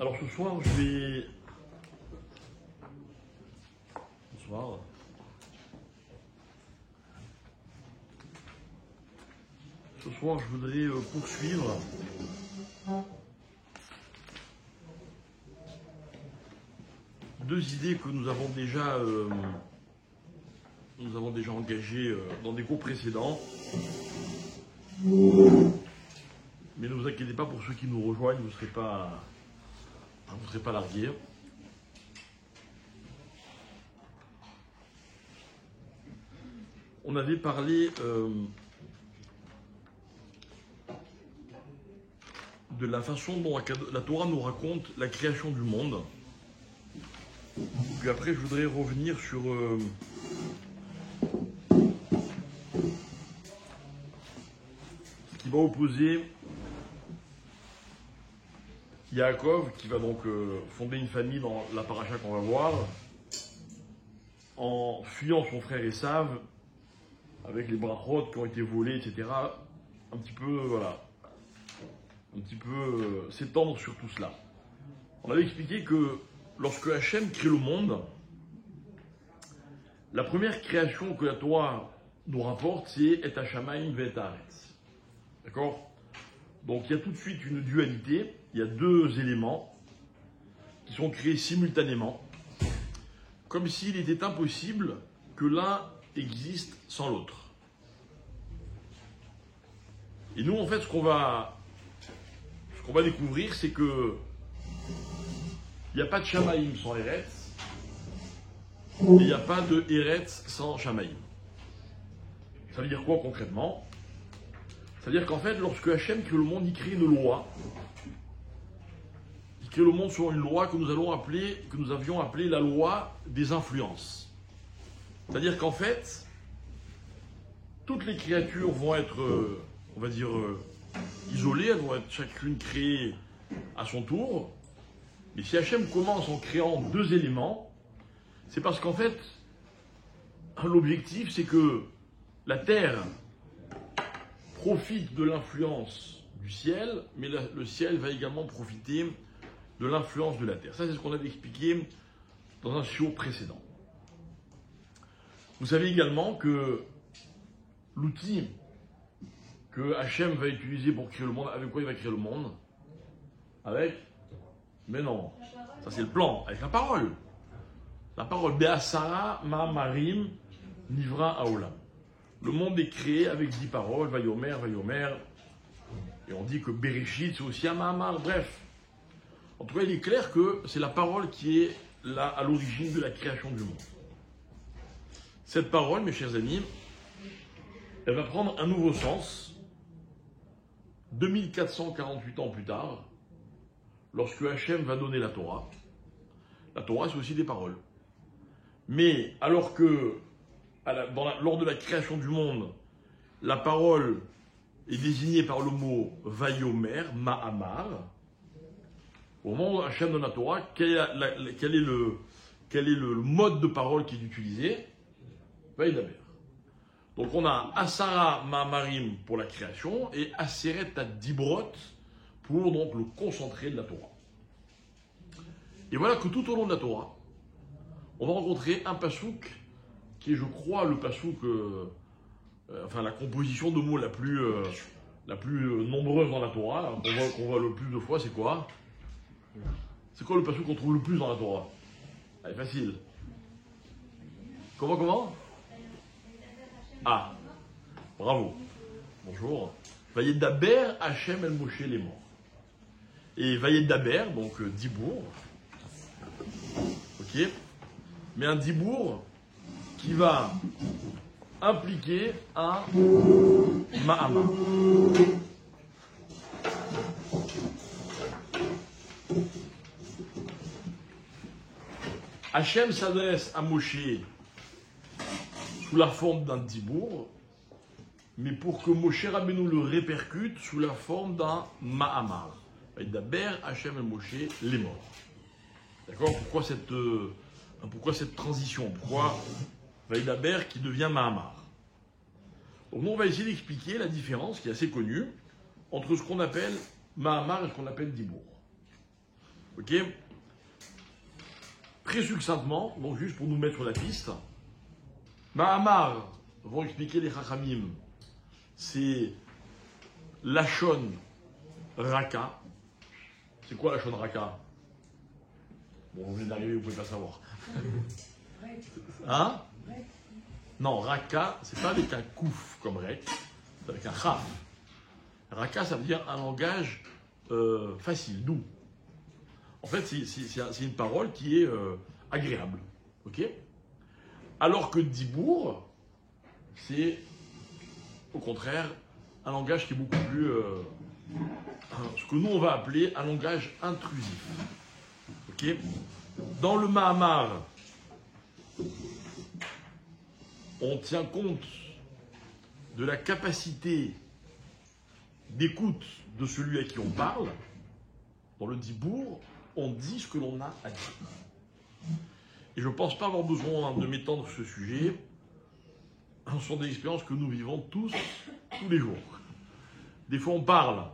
Alors ce soir, je vais... Bonsoir. Ce soir, je voudrais poursuivre deux idées que nous avons déjà engagées dans des cours précédents. Mais ne vous inquiétez pas, pour ceux qui nous rejoignent, vous ne serez pas largués. On avait parlé de la façon dont la Torah nous raconte la création du monde. Puis après, je voudrais revenir sur ce qui va opposer Yaakov, qui va donc fonder une famille dans la paracha qu'on va voir, en fuyant son frère Esav, avec les brachot qui ont été volés, etc. Un petit peu s'étendre sur tout cela. On avait expliqué que lorsque Hachem crée le monde, la première création que la Torah nous rapporte, c'est Et Hashamayim ve'et haaretz. D'accord? Donc il y a tout de suite une dualité, il y a deux éléments qui sont créés simultanément, comme s'il était impossible que l'un existe sans l'autre. Et nous, en fait, ce qu'on va découvrir, c'est que il n'y a pas de Shamaïm sans Eretz, et il n'y a pas de Eretz sans Shamaïm. Ça veut dire quoi concrètement? Ça veut dire qu'en fait, lorsque Hachem crée le monde, il crée une loi. Il crée le monde sur une loi que nous avions appelée la loi des influences. C'est-à-dire qu'en fait, toutes les créatures vont être, isolées, elles vont être chacune créées à son tour. Mais si Hachem commence en créant deux éléments, c'est parce qu'en fait, l'objectif, c'est que la Terre profite de l'influence du ciel, mais le ciel va également profiter de l'influence de la Terre. Ça, c'est ce qu'on avait expliqué dans un shiur précédent. Vous savez également que l'outil que Hachem va utiliser pour créer le monde, avec quoi il va créer le monde? Mais non, ça c'est le plan, avec la parole. La parole, Be'asara ma'amarim nivra haolam. Le monde est créé avec 10 paroles, Vayomer. Et on dit que Bereshit, c'est aussi un Mahamar, bref. En tout cas, il est clair que c'est la parole qui est là à l'origine de la création du monde. Cette parole, mes chers amis, elle va prendre un nouveau sens 2448 ans plus tard, lorsque Hachem va donner la Torah. La Torah, c'est aussi des paroles. Mais alors que lors de la création du monde, la parole est désignée par le mot Vayomer, Ma'amar. Au moment où Hachem donne la Torah, quel est le mode de parole qui est utilisé? Vaïdaber. Donc on a Asara Ma'amarim pour la création et Aseret Dibrot pour donc le concentré de la Torah. Et voilà que tout au long de la Torah, on va rencontrer un pasouk qui est, je crois, le pasouk, la composition de mots la plus nombreuse dans la Torah, qu'on voit le plus de fois, c'est quoi? C'est quoi le pasouk qu'on trouve le plus dans la Torah? Allez, facile. Comment? Ah, bravo. Bonjour. Vayedaber Hachem el Moshe les morts. Et Vayedaber, donc Dibour. Ok. Mais un Dibour qui va impliquer un Ma'amar. Hachem s'adresse à Moshe sous la forme d'un Dibour, mais pour que Moshe Rabbeinu le répercute sous la forme d'un Ma'amar. Vayedaber Hachem el Moshe les morts. D'accord? Pourquoi cette transition? Pourquoi Vaïdaber qui devient Mahamar? Donc nous, on va essayer d'expliquer la différence qui est assez connue entre ce qu'on appelle Mahamar et ce qu'on appelle Dibour. Ok? Très succinctement, donc juste pour nous mettre sur la piste, Mahamar vont expliquer les Chachamim. C'est Lachon Raka. C'est quoi Lachon Raka? Bon, vous venez d'arriver, vous pouvez pas savoir. Hein? Non, Raka, c'est pas avec un kouf comme rek, c'est avec un chaf. Raka, ça veut dire un langage facile, doux. En fait, c'est une parole qui est agréable. Ok? Alors que Dibour, c'est au contraire un langage qui est beaucoup plus. Ce que nous on va appeler un langage intrusif. Ok? Dans le Mahamar, on tient compte de la capacité d'écoute de celui à qui on parle. Dans le Dibour, on dit ce que l'on a à dire. Et je ne pense pas avoir besoin de m'étendre sur ce sujet. Ce sont des expériences que nous vivons tous les jours. Des fois, on parle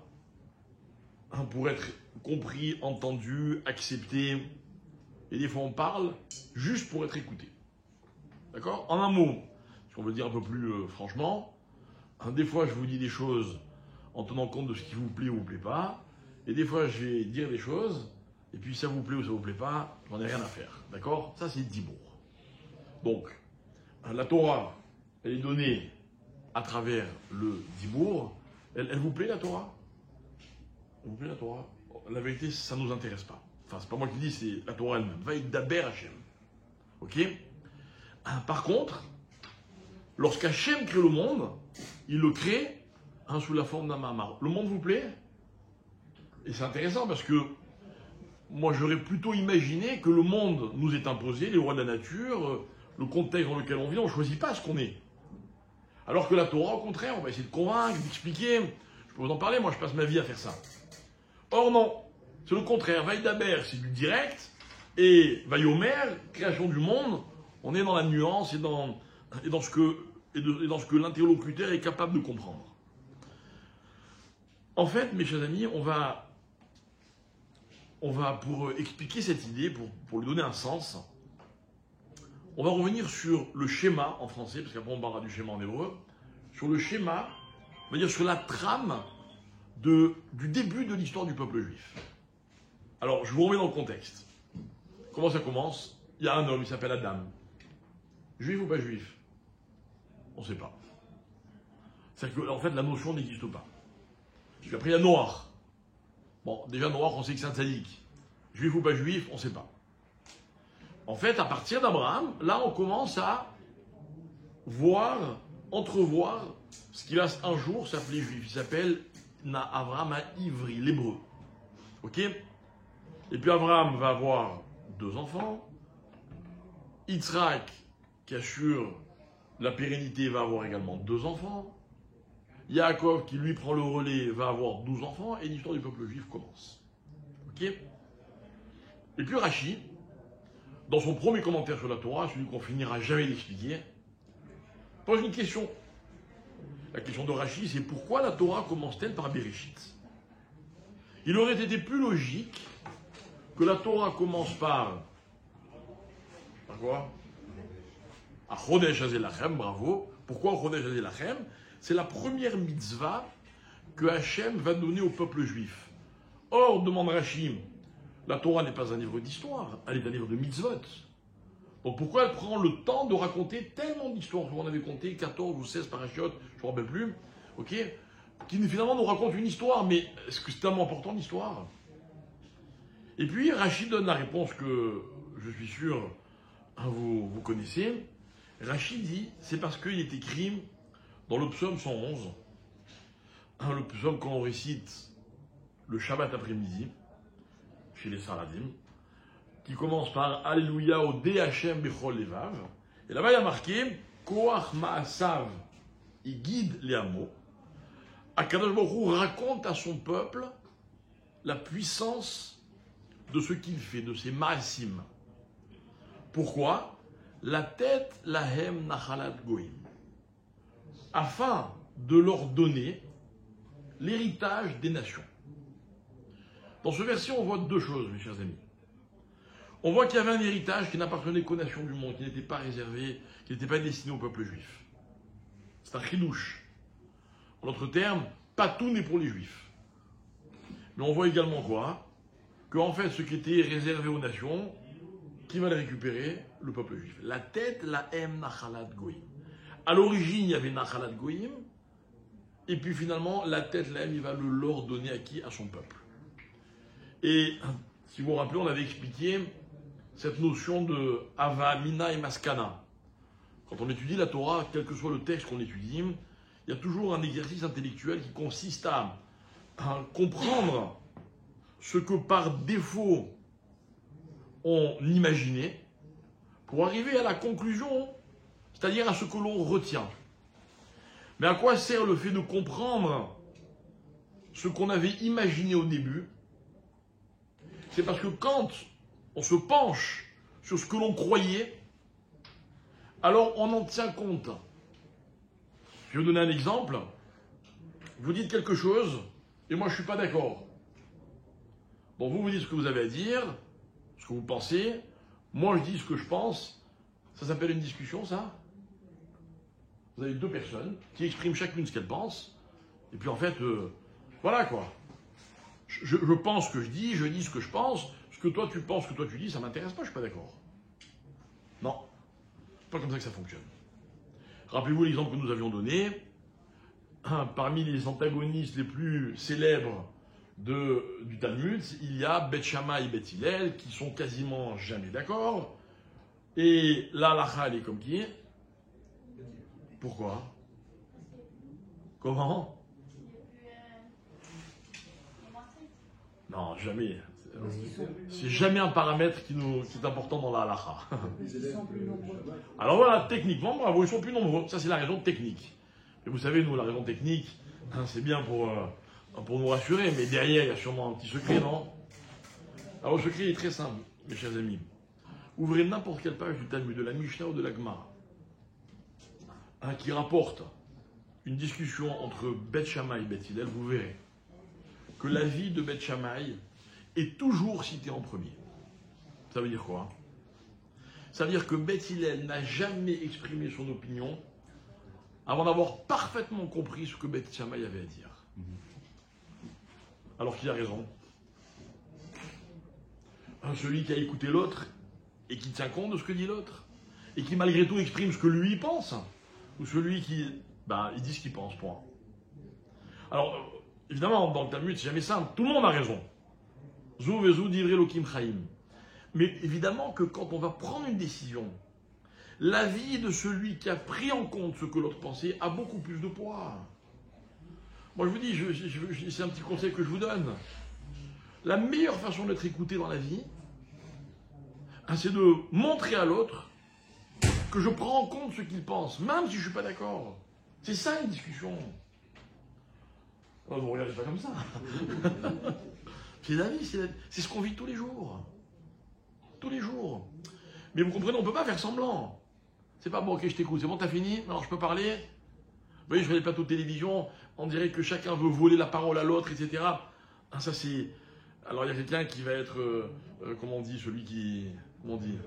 pour être compris, entendu, accepté. Et des fois, on parle juste pour être écouté. D'accord? En un mot, si on veut dire un peu plus franchement, des fois, je vous dis des choses en tenant compte de ce qui vous plaît ou vous plaît pas. Et des fois, je vais dire des choses, et puis ça vous plaît ou ça vous plaît pas, j'en ai rien à faire. D'accord? Ça, c'est Dibour. Donc, la Torah, elle est donnée à travers le Dibour. Elle vous plaît, la Torah? Elle vous plaît, la Torah? La vérité, ça ne nous intéresse pas. Enfin, c'est pas moi qui dis, c'est la Torah elle-même. Vaïdaber Hachem. Ok? Par contre, lorsqu'Hachem crée le monde, il le crée sous la forme d'un Mahamar. Le monde vous plaît? Et c'est intéressant parce que moi j'aurais plutôt imaginé que le monde nous est imposé, les rois de la nature, le contexte dans lequel on vit, on ne choisit pas ce qu'on est. Alors que la Torah, au contraire, on va essayer de convaincre, d'expliquer. Je peux vous en parler, moi je passe ma vie à faire ça. Or non, c'est le contraire. Vaïdaber, c'est du direct. Et Vayomer, création du monde, on est dans la nuance et dans ce que l'interlocuteur est capable de comprendre. En fait, mes chers amis, on va pour expliquer cette idée, pour lui donner un sens, on va revenir sur le schéma en français, parce qu'après on parlera du schéma en hébreu, sur le schéma, on va dire sur la trame du début de l'histoire du peuple juif. Alors, je vous remets dans le contexte. Comment ça commence? Il y a un homme, il s'appelle Adam. Juif ou pas juif? On ne sait pas. C'est-à-dire qu'en fait, la notion n'existe pas. Puis après, il y a Noach. Bon, déjà, Noach, on sait que c'est un tzaddik. Juif ou pas juif, on ne sait pas. En fait, à partir d'Abraham, là, on commence à entrevoir ce qui va un jour s'appeler juif. Il s'appelle Abraham à Ivri, l'hébreu. Ok? Et puis Abraham va avoir 2 enfants. Yitzhak, qui assure la pérennité, va avoir également 2 enfants. Yaakov, qui lui prend le relais, va avoir 12 enfants. Et l'histoire du peuple juif commence. Ok? Et puis Rashi, dans son premier commentaire sur la Torah, celui qu'on finira jamais d'expliquer, pose une question. La question de Rashi, c'est pourquoi la Torah commence-t-elle par Bereshit? Il aurait été plus logique que la Torah commence par quoi? À Chodesh Hazelachem, bravo. Pourquoi Chodesh Hazelachem? C'est la première mitzvah que Hachem va donner au peuple juif. Or, demande Rashi, la Torah n'est pas un livre d'histoire, elle est un livre de mitzvot. Donc pourquoi elle prend le temps de raconter tellement d'histoires? On avait compté 14 ou 16 parachutes, je ne me rappelle plus, ok, qui finalement nous racontent une histoire, mais est-ce que c'est tellement important l'histoire? Et puis Rachid donne la réponse que je suis sûr vous connaissez. Rachid dit, c'est parce qu'il est écrit dans le psaume 111, le psaume qu'on récite le Shabbat après-midi, chez les Saradim, qui commence par Alléluia au Hachem Bechol Levav. Et là-bas, il y a marqué Koach Ma'asav, il guide les hameaux. Akadosh Baruch Hu raconte à son peuple la puissance de ce qu'il fait, de ses Ma'asim. Pourquoi? La tête lahem nachalat goïm. Afin de leur donner l'héritage des nations. Dans ce verset, on voit deux choses, mes chers amis. On voit qu'il y avait un héritage qui n'appartenait qu'aux nations du monde, qui n'était pas réservé, qui n'était pas destiné au peuple juif. C'est un chidouche. En d'autres termes, pas tout n'est pour les juifs. Mais on voit également quoi? Qu'en fait, ce qui était réservé aux nations, qui va le récupérer? Le peuple juif. La tête, la hem nachalat goyim. À l'origine, il y avait nachalat goyim, et puis finalement, la tête, la hem, il va le leur donner à qui? À son peuple. Et si vous vous rappelez, on avait expliqué cette notion de Hava, Mina et Maskana. Quand on étudie la Torah, quel que soit le texte qu'on étudie, il y a toujours un exercice intellectuel qui consiste à comprendre ce que par défaut on imaginait pour arriver à la conclusion, c'est-à-dire à ce que l'on retient. Mais à quoi sert le fait de comprendre ce qu'on avait imaginé au début? C'est parce que quand on se penche sur ce que l'on croyait, alors on en tient compte. Je vais vous donner un exemple. Vous dites quelque chose, et moi je ne suis pas d'accord. Bon, vous dites ce que vous avez à dire, ce que vous pensez, moi je dis ce que je pense. Ça s'appelle une discussion, ça? Vous avez deux personnes qui expriment chacune ce qu'elle pense, et puis en fait, voilà quoi. Je pense ce que je dis ce que je pense, ce que toi tu penses, ce que toi tu dis, ça m'intéresse pas, je suis pas d'accord. Non, c'est pas comme ça que ça fonctionne. Rappelez-vous l'exemple que nous avions donné. Parmi les antagonistes les plus célèbres du Talmud, il y a Bet Shammai et Bet Hillel qui sont quasiment jamais d'accord. Et la halakha, elle est comme qui? Pourquoi? Comment? Non, jamais. C'est jamais un paramètre qui est important dans la halakha. Alors voilà, techniquement, bravo, ils sont plus nombreux. Ça, c'est la raison technique. Et vous savez, nous, la raison technique, c'est bien pour nous rassurer, mais derrière, il y a sûrement un petit secret, non? Alors, le secret est très simple, mes chers amis. Ouvrez n'importe quelle page du Talmud, de la Mishnah ou de la Gemara, qui rapporte une discussion entre Bet Shammai et Bet Hillel, vous verrez que l'avis de Bet Shammai est toujours cité en premier. Ça veut dire quoi? Ça veut dire que Bet Hillel n'a jamais exprimé son opinion avant d'avoir parfaitement compris ce que Bet Shammai avait à dire. Alors qu'il a raison. Celui qui a écouté l'autre et qui tient compte de ce que dit l'autre, et qui malgré tout exprime ce que lui pense, ou celui qui... il dit ce qu'il pense, point. Alors, évidemment, dans le Talmud, c'est jamais simple, tout le monde a raison. Zou vezou divrei Elokim chaim. Mais évidemment que quand on va prendre une décision, l'avis de celui qui a pris en compte ce que l'autre pensait a beaucoup plus de poids. Moi je vous dis, c'est un petit conseil que je vous donne. La meilleure façon d'être écouté dans la vie, c'est de montrer à l'autre que je prends en compte ce qu'il pense, même si je ne suis pas d'accord. C'est ça une discussion. Oh, vous ne regardez pas comme ça. C'est la vie, c'est ce qu'on vit tous les jours. Tous les jours. Mais vous comprenez, on ne peut pas faire semblant. C'est pas bon, ok, je t'écoute, c'est bon, t'as fini? Alors je peux parler? Vous voyez, je fais des plateaux de télévision, on dirait que chacun veut voler la parole à l'autre, etc. Ça c'est... Alors il y a quelqu'un qui va être, comment on dit, celui qui... Comment on dit?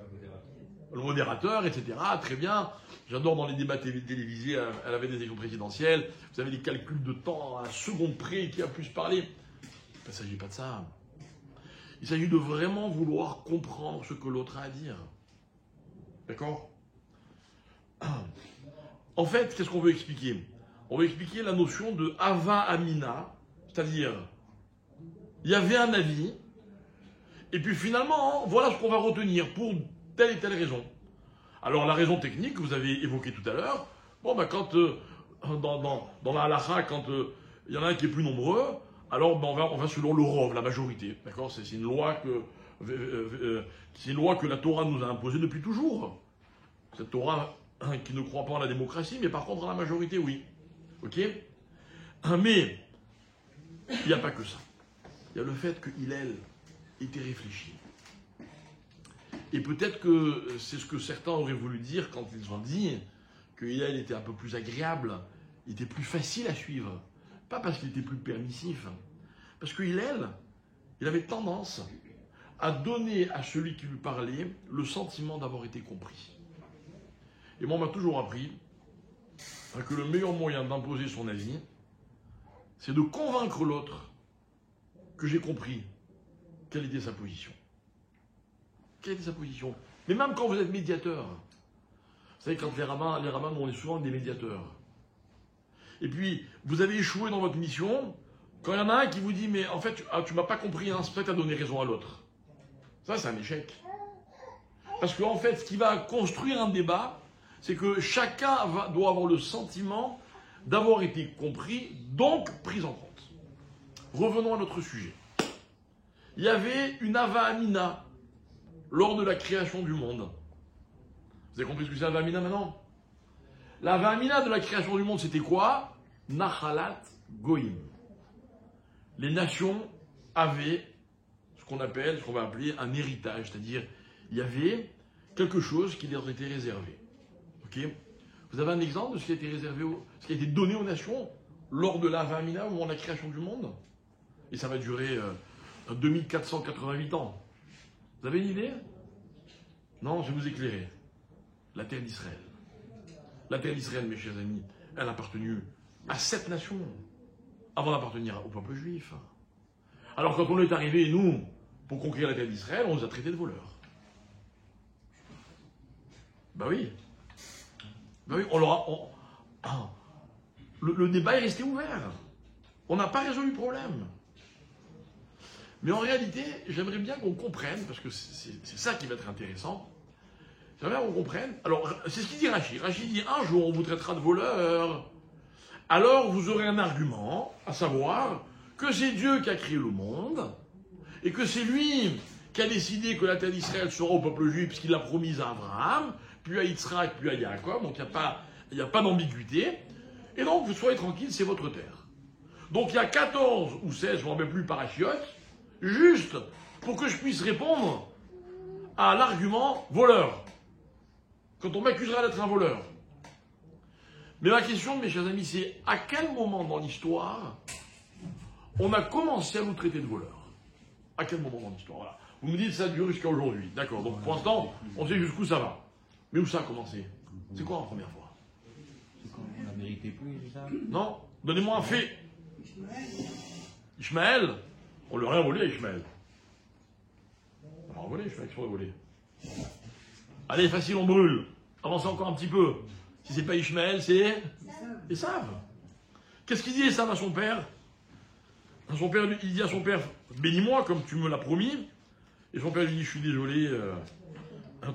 Le modérateur, etc. Très bien. J'adore dans les débats télévisés, elle avait des élections présidentielles, vous avez des calculs de temps à la seconde près, qui a plus parlé. Il ne s'agit pas de ça. Il s'agit de vraiment vouloir comprendre ce que l'autre a à dire. D'accord? En fait, qu'est-ce qu'on veut expliquer? On veut expliquer la notion de Hava Amina, c'est-à-dire, il y avait un avis, et puis finalement, voilà ce qu'on va retenir pour telle et telle raison. Alors la raison technique que vous avez évoquée tout à l'heure, quand dans la halakha, quand il y en a un qui est plus nombreux, alors on va selon le rov, la majorité. D'accord? C'est une loi que la Torah nous a imposée depuis toujours. Cette Torah qui ne croit pas en la démocratie, mais par contre en la majorité, oui. Ok? Mais il n'y a pas que ça. Il y a le fait que Hillel était réfléchi. Et peut-être que c'est ce que certains auraient voulu dire quand ils ont dit que Hillel était un peu plus agréable, il était plus facile à suivre. Pas parce qu'il était plus permissif, parce que Hillel il avait tendance à donner à celui qui lui parlait le sentiment d'avoir été compris. Et moi, on m'a toujours appris que le meilleur moyen d'imposer son avis, c'est de convaincre l'autre que j'ai compris quelle était sa position. Quelle était sa position? Mais même quand vous êtes médiateur, vous savez, quand les rabbins, on est souvent des médiateurs. Et puis, vous avez échoué dans votre mission, quand il y en a un qui vous dit, mais en fait, tu m'as pas compris, hein, c'est toi qui as donné raison à l'autre. Ça, c'est un échec. Parce qu'en fait, ce qui va construire un débat, c'est que chacun doit avoir le sentiment d'avoir été compris, donc pris en compte. Revenons à notre sujet. Il y avait une Hava Amina lors de la création du monde. Vous avez compris ce que c'est Hava Amina maintenant? La Hava Amina de la création du monde, c'était quoi? Nachalat Goïm. Les nations avaient ce qu'on va appeler un héritage, c'est-à-dire il y avait quelque chose qui leur était réservé. Ok? Vous avez un exemple de ce qui a été réservé, ce qui a été donné aux nations lors de la Hava Amina, au moment de la création du monde? Et ça va durer 2488 ans. Vous avez une idée? Non, je vais vous éclairer. La terre d'Israël. La terre d'Israël, mes chers amis, elle a appartenu à 7 nations avant d'appartenir au peuple juif. Alors quand on est arrivé, nous, pour conquérir la terre d'Israël, on nous a traités de voleurs. Ben oui. Ben oui, le débat est resté ouvert. On n'a pas résolu le problème. Mais en réalité, j'aimerais bien qu'on comprenne, parce que c'est ça qui va être intéressant, j'aimerais bien qu'on comprenne. Alors, c'est ce qu'il dit Rachid. Rachid dit, un jour, on vous traitera de voleurs. Alors, vous aurez un argument, à savoir que c'est Dieu qui a créé le monde, et que c'est lui qui a décidé que la terre d'Israël sera au peuple juif, puisqu'il l'a promise à Abraham, puis à Yitzhak, puis à Yaakov, donc il n'y a pas d'ambiguïté. Et donc, vous soyez tranquille, c'est votre terre. Donc, il y a 14 ou 16, je ne me rappelle plus, parachiotes, juste pour que je puisse répondre à l'argument voleur. Quand on m'accusera d'être un voleur. Mais ma question, mes chers amis, c'est à quel moment dans l'histoire on a commencé à nous traiter de voleurs? À quel moment dans l'histoire? Voilà. Vous me dites que ça dure jusqu'à aujourd'hui. D'accord, donc pour l'instant, on sait jusqu'où ça va. Mais où ça a commencé? C'est quoi la première fois? C'est quand on a mérité plus, c'est ça? Non, donnez-moi un fait. Ishmaël, on lui a rien volé à Ishmaël. On l'a volé, Ishmaël, qu'est-ce qu'on a volé? Allez, facile, on brûle. Avancez encore un petit peu. Si c'est pas Ishmaël, c'est Esav. Qu'est-ce qu'il dit Esav à son père? Son père, il dit à son père, bénis-moi comme tu me l'as promis. Et son père lui dit, je suis désolé,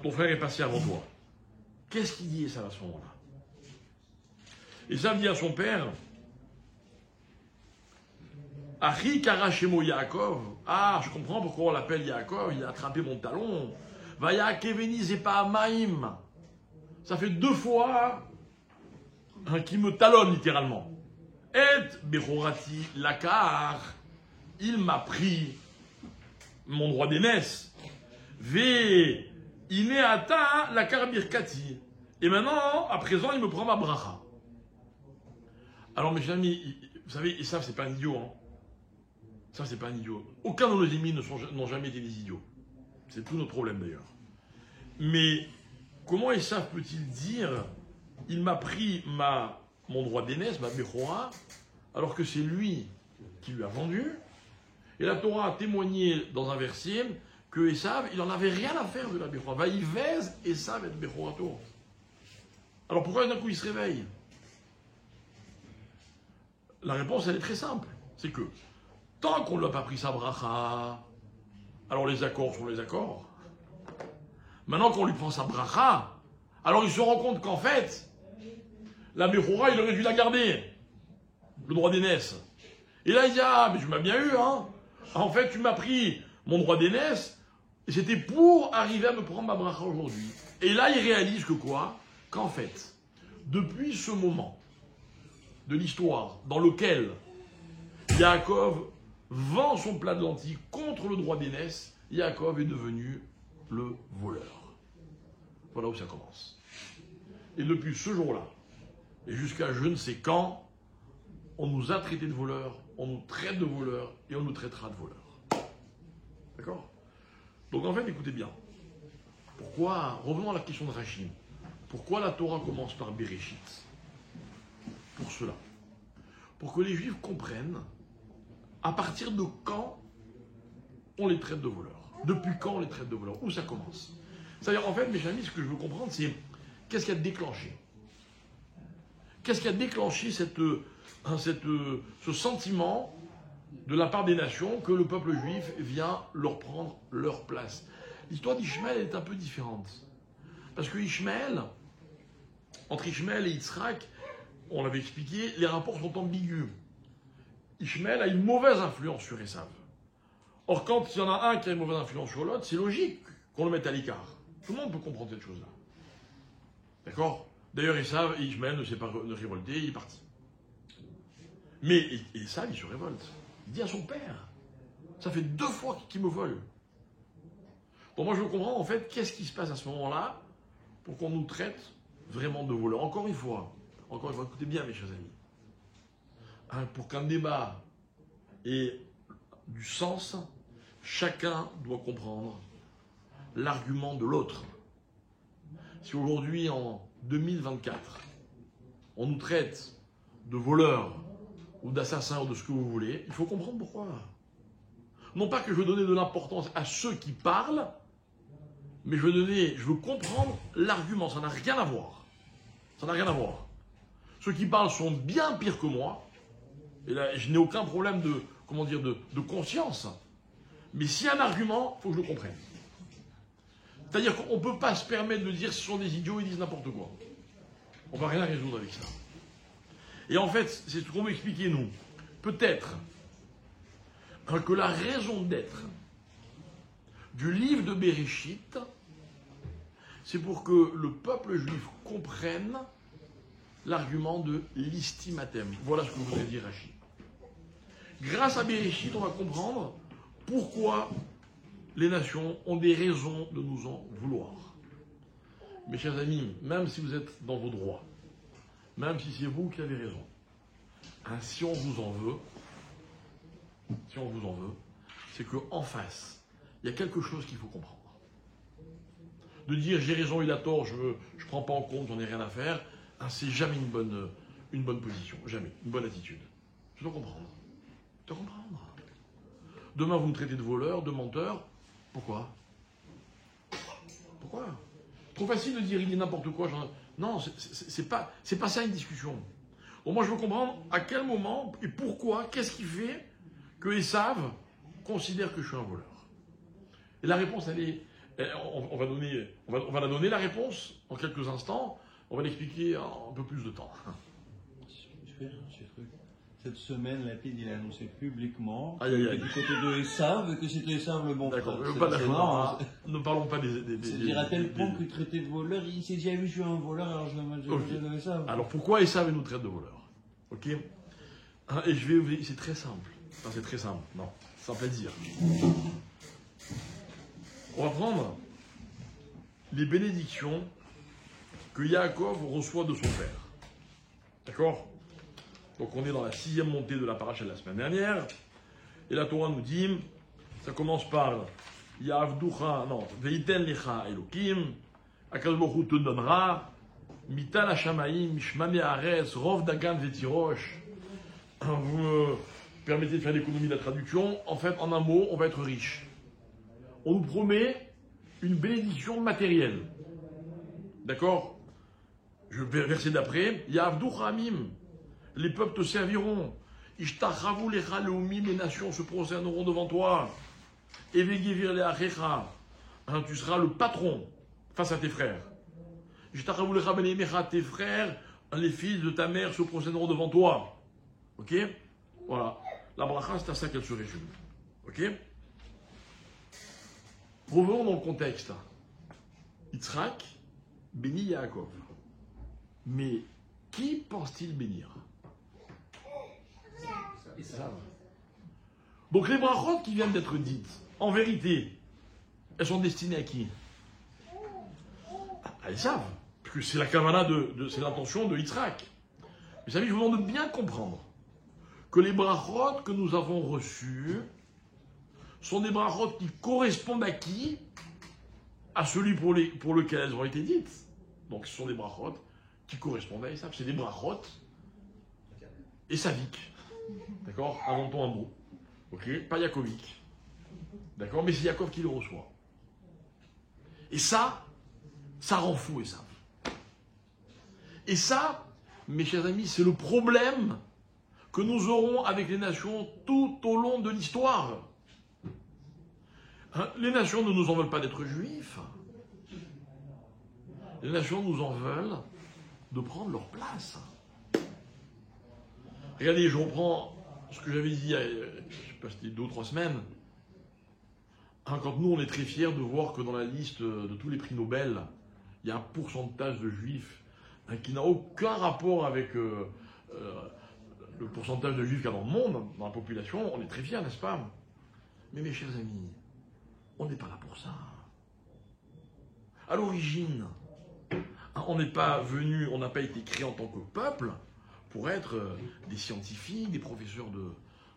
ton frère est passé avant toi. Qu'est-ce qu'il dit Esav à ce moment-là? Esav dit à son père, Achi Karashemo Yaakov. Ah, je comprends pourquoi on l'appelle Yaakov, il a attrapé mon talon. Vaya Keveni Zepa Maïm. Ça fait 2 fois qu'il me talonne littéralement. Et Bechorati Lakar. Il m'a pris mon droit d'aînesse. Ve Ineata Lakar Birkati. Et maintenant, à présent, il me prend ma bracha. Alors, mes chers amis, vous savez, et ça, c'est pas un idiot, hein. Ça, c'est pas un idiot. Aucun de nos ennemis n'ont jamais été des idiots. C'est tout notre problème d'ailleurs. Mais comment Esav peut-il dire il m'a pris mon droit d'aînesse, ma Bechora, alors que c'est lui qui lui a vendu? Et la Torah a témoigné dans un verset que Esav, il n'en avait rien à faire de la Bechora. Vaïvez Esav et Bechorato. Alors pourquoi d'un coup il se réveille? La réponse, elle est très simple. C'est que tant qu'on ne lui a pas pris sa bracha, alors les accords sont les accords. Maintenant qu'on lui prend sa bracha, alors il se rend compte qu'en fait, la Bechora, il aurait dû la garder. Le droit d'aînesse. Et là, il dit, ah, mais tu m'as bien eu, hein. En fait, tu m'as pris mon droit d'aînesse, et c'était pour arriver à me prendre ma bracha aujourd'hui. Et là, il réalise que quoi? Qu'en fait, depuis ce moment de l'histoire dans lequel Yaakov vend son plat de lentilles contre le droit d'aînesse, Yaakov est devenu le voleur. Voilà où ça commence. Et depuis ce jour-là, et jusqu'à je ne sais quand, on nous a traités de voleurs, on nous traite de voleurs, et on nous traitera de voleurs. D'accord? Donc en fait, écoutez bien. Pourquoi, revenons à la question de Rachid. Pourquoi la Torah commence par Bereshit? Pour cela. Pour que les Juifs comprennent à partir de quand on les traite de voleurs. Depuis quand on les traite de voleurs? Où ça commence? C'est-à-dire, en fait, mes amis, ce que je veux comprendre, c'est qu'est-ce qui a déclenché? Qu'est-ce qui a déclenché ce sentiment de la part des nations que le peuple juif vient leur prendre leur place? L'histoire d'Ishmaël est un peu différente. Parce que Ishmaël, entre Ishmaël et Yitzhak, on l'avait expliqué, les rapports sont ambigus. Ishmaël a une mauvaise influence sur Esav. Or, quand il y en a un qui a une mauvaise influence sur l'autre, c'est logique qu'on le mette à l'écart. Tout le monde peut comprendre cette chose-là. D'accord? D'ailleurs, Esav et Ishmaël ne s'est pas révolté, il est parti. Mais Esav, il se révolte. Il dit à son père, ça fait 2 fois qu'il me vole. Donc moi, je veux comprendre, en fait, qu'est-ce qui se passe à ce moment-là pour qu'on nous traite vraiment de voleurs. Encore une fois, écoutez bien, mes chers amis. Pour qu'un débat ait du sens, chacun doit comprendre l'argument de l'autre. Si aujourd'hui, en 2024, on nous traite de voleurs ou d'assassins ou de ce que vous voulez, il faut comprendre pourquoi. Non pas que je veux donner de l'importance à ceux qui parlent, mais je veux comprendre l'argument. Ça n'a rien à voir. Ça n'a rien à voir. Ceux qui parlent sont bien pires que moi. Et là, je n'ai aucun problème de conscience. Mais s'il y a un argument, il faut que je le comprenne. C'est-à-dire qu'on ne peut pas se permettre de dire que ce sont des idiots, ils disent n'importe quoi. On ne va rien résoudre avec ça. Et en fait, c'est ce qu'on veut expliquer, nous. Peut-être que la raison d'être du livre de Bereshit, c'est pour que le peuple juif comprenne l'argument de l'istimatem. Voilà ce que vous avez dit, Rachid. Grâce à Bereshit, on va comprendre pourquoi les nations ont des raisons de nous en vouloir. Mes chers amis, même si vous êtes dans vos droits, même si c'est vous qui avez raison, si on vous en veut, c'est qu'en face, il y a quelque chose qu'il faut comprendre. De dire j'ai raison, il a tort, je ne prends pas en compte, j'en ai rien à faire, c'est jamais une bonne position, jamais, une bonne attitude. Je dois comprendre. Demain, vous me traitez de voleur, de menteur. Pourquoi? Trop facile de dire il dit n'importe quoi. Non, c'est pas ça une discussion. Bon, moi, je veux comprendre à quel moment et pourquoi, qu'est-ce qui fait que Esav considère que je suis un voleur. Et la réponse, on va la donner la réponse en quelques instants. On va l'expliquer en un peu plus de temps. Cette semaine, Lapide, il a annoncé publiquement du côté de Esav, que c'était Esav le bon frère. D'accord, ne parlons pas des... C'est-à-dire à tel point que traité de voleur, il s'est dit, ah oui, je suis un voleur, alors je vais de Esav. Alors pourquoi Esav nous traite de voleurs? Ok? Et je vais vous dire, c'est très simple. Enfin, c'est très simple, non, simple à dire. On va prendre les bénédictions que Yaakov reçoit de son père. D'accord? Donc on est dans la 6e montée de la paracha de la semaine dernière. Et la Torah nous dit, ça commence par Ya'avducha, non, Veiten lecha Elokim, Akadosh Baruch Hu te donnera, Mital Hashamaim, Mishmane Haaretz, Rov Dagan Vetirosh. Vous me permettez de faire l'économie de la traduction. En fait, en un mot, on va être riche. On nous promet une bénédiction matérielle. D'accord? Je vais verser d'après. Ya'avducha Amim. Les peuples te serviront. Ishtachavu lecha leumim, les nations se prosterneront devant toi. Evegevir leachecha. Tu seras le patron face à tes frères. Ishtachavu lecha benemecha, tes frères, les fils de ta mère se prosterneront devant toi. Ok? Voilà. La bracha, c'est à ça qu'elle se résume. Ok? Revenons dans le contexte. Yitzhak bénit Yaakov. Mais qui pense-t-il bénir? Esav. Donc les brachot qui viennent d'être dites, en vérité, elles sont destinées à qui? À Esav. Parce que c'est la kavana c'est l'intention de Yitzhak. Mes amis, je vous demande de bien comprendre que les brachot que nous avons reçus sont des brachot qui correspondent à qui? À celui pour lequel elles ont été dites. Donc ce sont des brachot qui correspondent à Esav. C'est des brachot esaviques. D'accord? Inventons un mot. Ok? Pas yakovique. D'accord? Mais c'est Yaakov qui le reçoit. Et ça rend fou Esav. Et ça, mes chers amis, c'est le problème que nous aurons avec les nations tout au long de l'histoire. Hein, les nations ne nous en veulent pas d'être juifs. Les nations nous en veulent de prendre leur place. Regardez, je reprends ce que j'avais dit il y a, je sais pas, c'était 2 ou 3 semaines. Hein, quand nous, on est très fiers de voir que dans la liste de tous les prix Nobel, il y a un pourcentage de juifs qui n'a aucun rapport avec le pourcentage de juifs qu'il y a dans le monde, dans la population. On est très fiers, n'est-ce pas? Mais mes chers amis, on n'est pas là pour ça. À l'origine, on n'est pas venu, on n'a pas été créé en tant que peuple pour être des scientifiques, des professeurs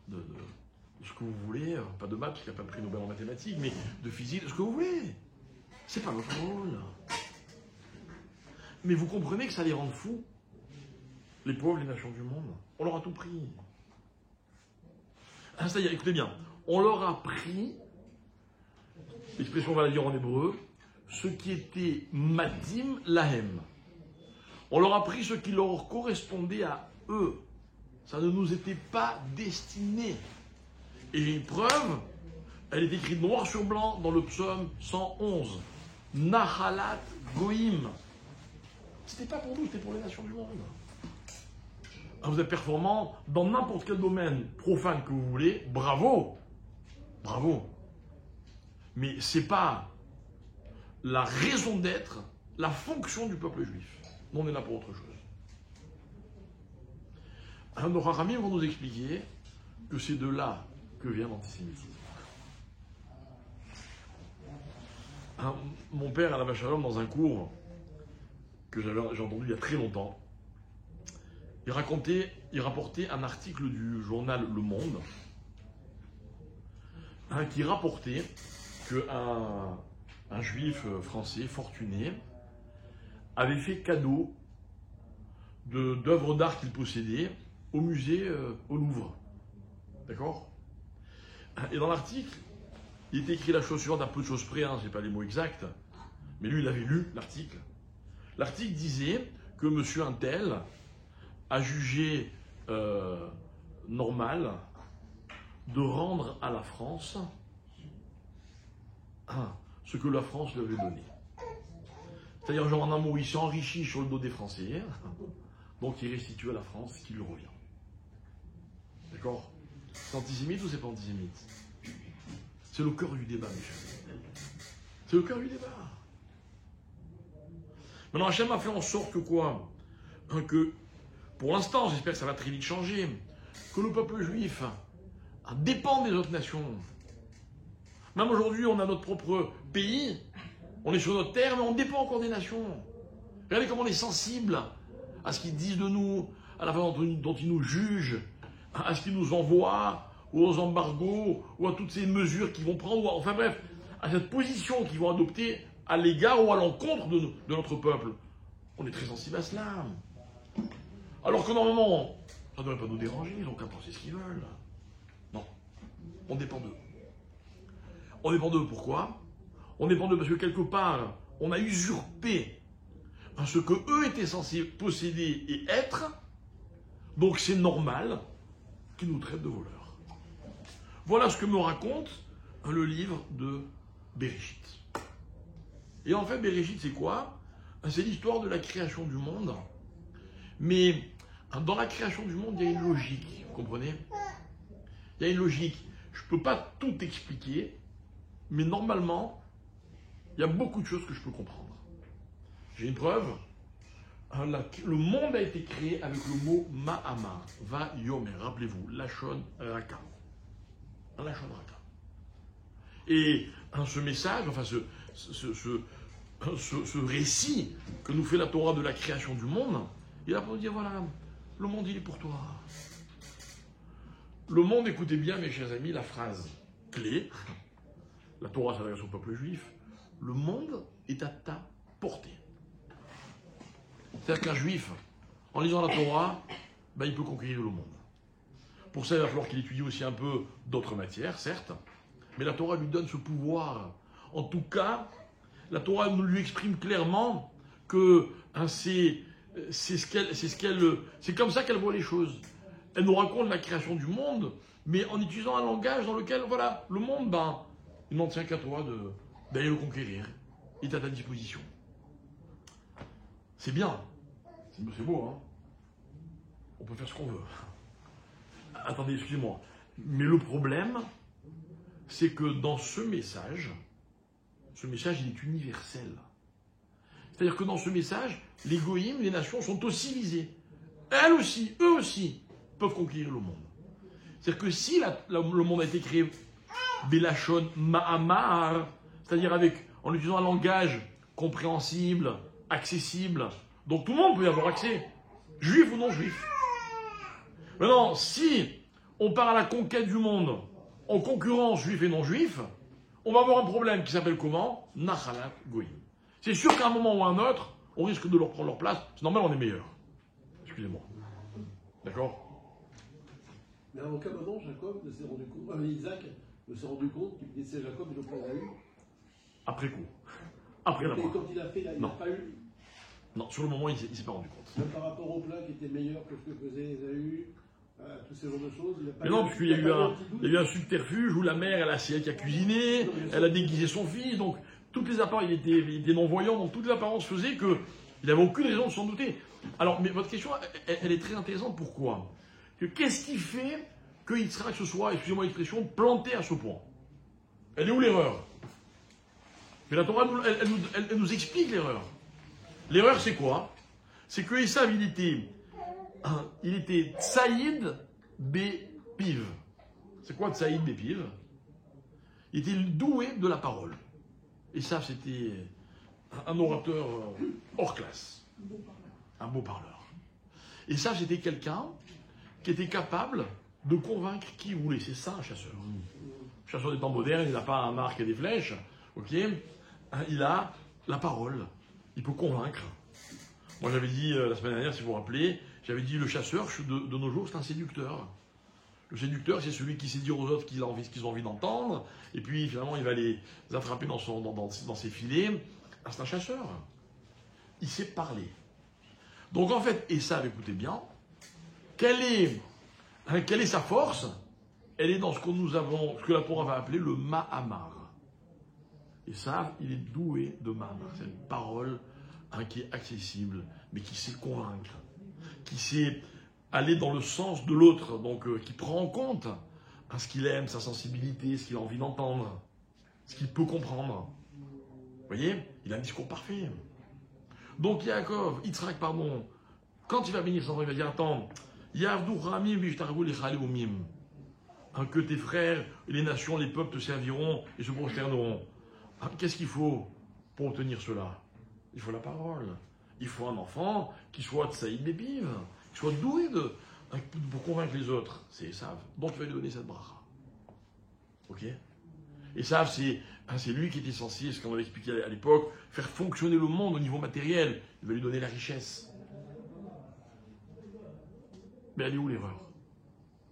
de ce que vous voulez, pas de maths, parce qu'il n'y a pas de prix Nobel en mathématiques, mais de physique, de ce que vous voulez. C'est pas notre rôle. Mais vous comprenez que ça les rend fous, les pauvres, les nations du monde. On leur a tout pris. Ah, ça y est, écoutez bien, on leur a pris, l'expression on va la dire en hébreu, ce qui était matim lahem. On leur a pris ce qui leur correspondait à eux. Ça ne nous était pas destiné. Et une preuve, elle est écrite noir sur blanc dans le psaume 111. Nahalat Goïm. C'était pas pour nous, c'était pour les nations du monde. Vous êtes performant dans n'importe quel domaine profane que vous voulez, bravo. Bravo. Mais c'est pas la raison d'être, la fonction du peuple juif. Nous, on est là pour autre chose. Alors, nos Rachamim vont nous expliquer que c'est de là que vient l'antisémitisme. Mon père, à la Vachalom, dans un cours que j'ai entendu il y a très longtemps, il rapportait un article du journal Le Monde qui rapportait qu'un juif français fortuné avait fait cadeau d'œuvres d'art qu'il possédait au musée au Louvre. D'accord? Et dans l'article, il était écrit la chose suivante, à peu de choses près, hein, c'est pas les mots exacts, mais lui, il avait lu l'article. L'article disait que monsieur Untel a jugé normal de rendre à la France ce que la France lui avait donné. C'est-à-dire, genre en un mot, il s'est enrichi sur le dos des Français, donc il restitue à la France ce qui lui revient. D'accord? C'est antisémite ou c'est pas antisémite? C'est le cœur du débat, mes chers. C'est le cœur du débat. Maintenant, Hachem a fait en sorte que quoi? Que, pour l'instant, j'espère que ça va très vite changer, que le peuple juif dépend des autres nations. Même aujourd'hui, on a notre propre pays, on est sur notre terre, mais on dépend encore des nations. Regardez comment on est sensible à ce qu'ils disent de nous, à la façon dont ils nous jugent, à ce qu'ils nous envoient, ou aux embargos, ou à toutes ces mesures qu'ils vont prendre, enfin bref, à cette position qu'ils vont adopter à l'égard ou à l'encontre de notre peuple. On est très sensible à cela. Alors que normalement, ça ne devrait pas nous déranger, ils n'ont qu'à penser ce qu'ils veulent. Non, on dépend d'eux. On dépend d'eux, pourquoi? On dépend d'eux parce que quelque part, on a usurpé ce que eux étaient censés posséder et être, donc c'est normal qu'ils nous traitent de voleurs. Voilà ce que me raconte le livre de Bereshit. Et en fait, Bereshit, c'est quoi? C'est l'histoire de la création du monde. Mais dans la création du monde, il y a une logique, vous comprenez? Il y a une logique. Je ne peux pas tout expliquer, mais normalement, il y a beaucoup de choses que je peux comprendre. J'ai une preuve. Le monde a été créé avec le mot Ma'ama, Va Yomer, rappelez-vous, Lachon Raka. Un Lachon Raka. Et ce message, enfin ce récit que nous fait la Torah de la création du monde, il est là pour nous dire, voilà, le monde il est pour toi. Le monde, écoutez bien mes chers amis, la phrase, clé. La Torah s'adresse au peuple juif. Le monde est à ta portée. C'est-à-dire qu'un juif, en lisant la Torah, ben, il peut conquérir le monde. Pour ça, il va falloir qu'il étudie aussi un peu d'autres matières, certes, mais la Torah lui donne ce pouvoir. En tout cas, la Torah nous lui exprime clairement que hein, c'est comme ça qu'elle voit les choses. Elle nous raconte la création du monde, mais en utilisant un langage dans lequel, voilà, le monde, ben, il n'en tient qu'à toi d'aller le conquérir. Il est à ta disposition. C'est bien. C'est beau, hein. On peut faire ce qu'on veut. Attendez, excusez-moi. Mais le problème, c'est que dans ce message, il est universel. C'est-à-dire que dans ce message, les goïms, les nations sont aussi visées. Elles aussi, eux aussi, peuvent conquérir le monde. C'est-à-dire que si le monde a été créé Belachon Ma'amar, c'est-à-dire en utilisant un langage compréhensible, accessible, donc tout le monde peut y avoir accès, juif ou non juif. Maintenant, si on part à la conquête du monde en concurrence juif et non juif, on va avoir un problème qui s'appelle comment? Nachalat Goïm. C'est sûr qu'à un moment ou à un autre, on risque de leur prendre leur place. C'est normal, on est meilleur. Excusez-moi. D'accord? Mais à aucun moment, Jacob ne s'est rendu compte, Isaac ne s'est rendu compte qu'il laissait Jacob et le prendre à eu. Après coup. Après la mort. Et quand il a fait, il n'a pas eu. Non, sur le moment, il ne s'est pas rendu compte. Même par rapport au plat qui était meilleur que ce que faisait Ésaü, tous ces genres de choses. Mais non, parce qu'il y a eu un subterfuge où la mère, c'est elle qui a cuisiné, elle a déguisé son fils, donc toutes les apparences, il était non-voyant, donc toutes les apparences faisaient qu'il n'avait aucune raison de s'en douter. Alors, mais votre question, elle est très intéressante. Pourquoi? Qu'est-ce qui fait que Yitzhak se soit, excusez-moi l'expression, planté à ce point? Elle est où l'erreur? Mais la Torah, elle nous explique l'erreur. L'erreur, c'est quoi? C'est que Esav, il était Tsaïd Bépiv. C'est quoi Tsaïd Bépiv? Il était doué de la parole. Esav, c'était un orateur hors classe. Un beau parleur. Esav, c'était quelqu'un qui était capable de convaincre qui voulait. C'est ça, un chasseur. Le chasseur des temps modernes, il n'a pas un arc et des flèches. Ok? Il a la parole. Il peut convaincre. Moi, j'avais dit la semaine dernière, si vous vous rappelez, j'avais dit le chasseur de nos jours, c'est un séducteur. Le séducteur, c'est celui qui sait dire aux autres ce qu'ils ont envie d'entendre, et puis finalement, il va les attraper dans ses filets. Ah, c'est un chasseur. Il sait parler. Donc en fait, et ça, écoutez bien, quelle est sa force? Elle est dans ce que la Torah va appeler le Ma'amar. Et ça, il est doué de Ma'amar. C'est une parole qui est accessible, mais qui sait convaincre, qui sait aller dans le sens de l'autre, donc qui prend en compte ce qu'il aime, sa sensibilité, ce qu'il a envie d'entendre, ce qu'il peut comprendre. Vous voyez? Il a un discours parfait. Donc Yitzhak, quand il va venir, il va dire, attends, que tes frères, les nations, les peuples te serviront et se prosterneront. Qu'est-ce qu'il faut pour obtenir cela? Il faut la parole. Il faut un enfant qui soit Tsaïd Bébiv, qui soit doué pour convaincre les autres. C'est Esav. Donc il va lui donner cette bracha. Ok? Esav, c'est lui qui était censé, ce qu'on avait expliqué à l'époque, faire fonctionner le monde au niveau matériel. Il va lui donner la richesse. Mais elle est où l'erreur?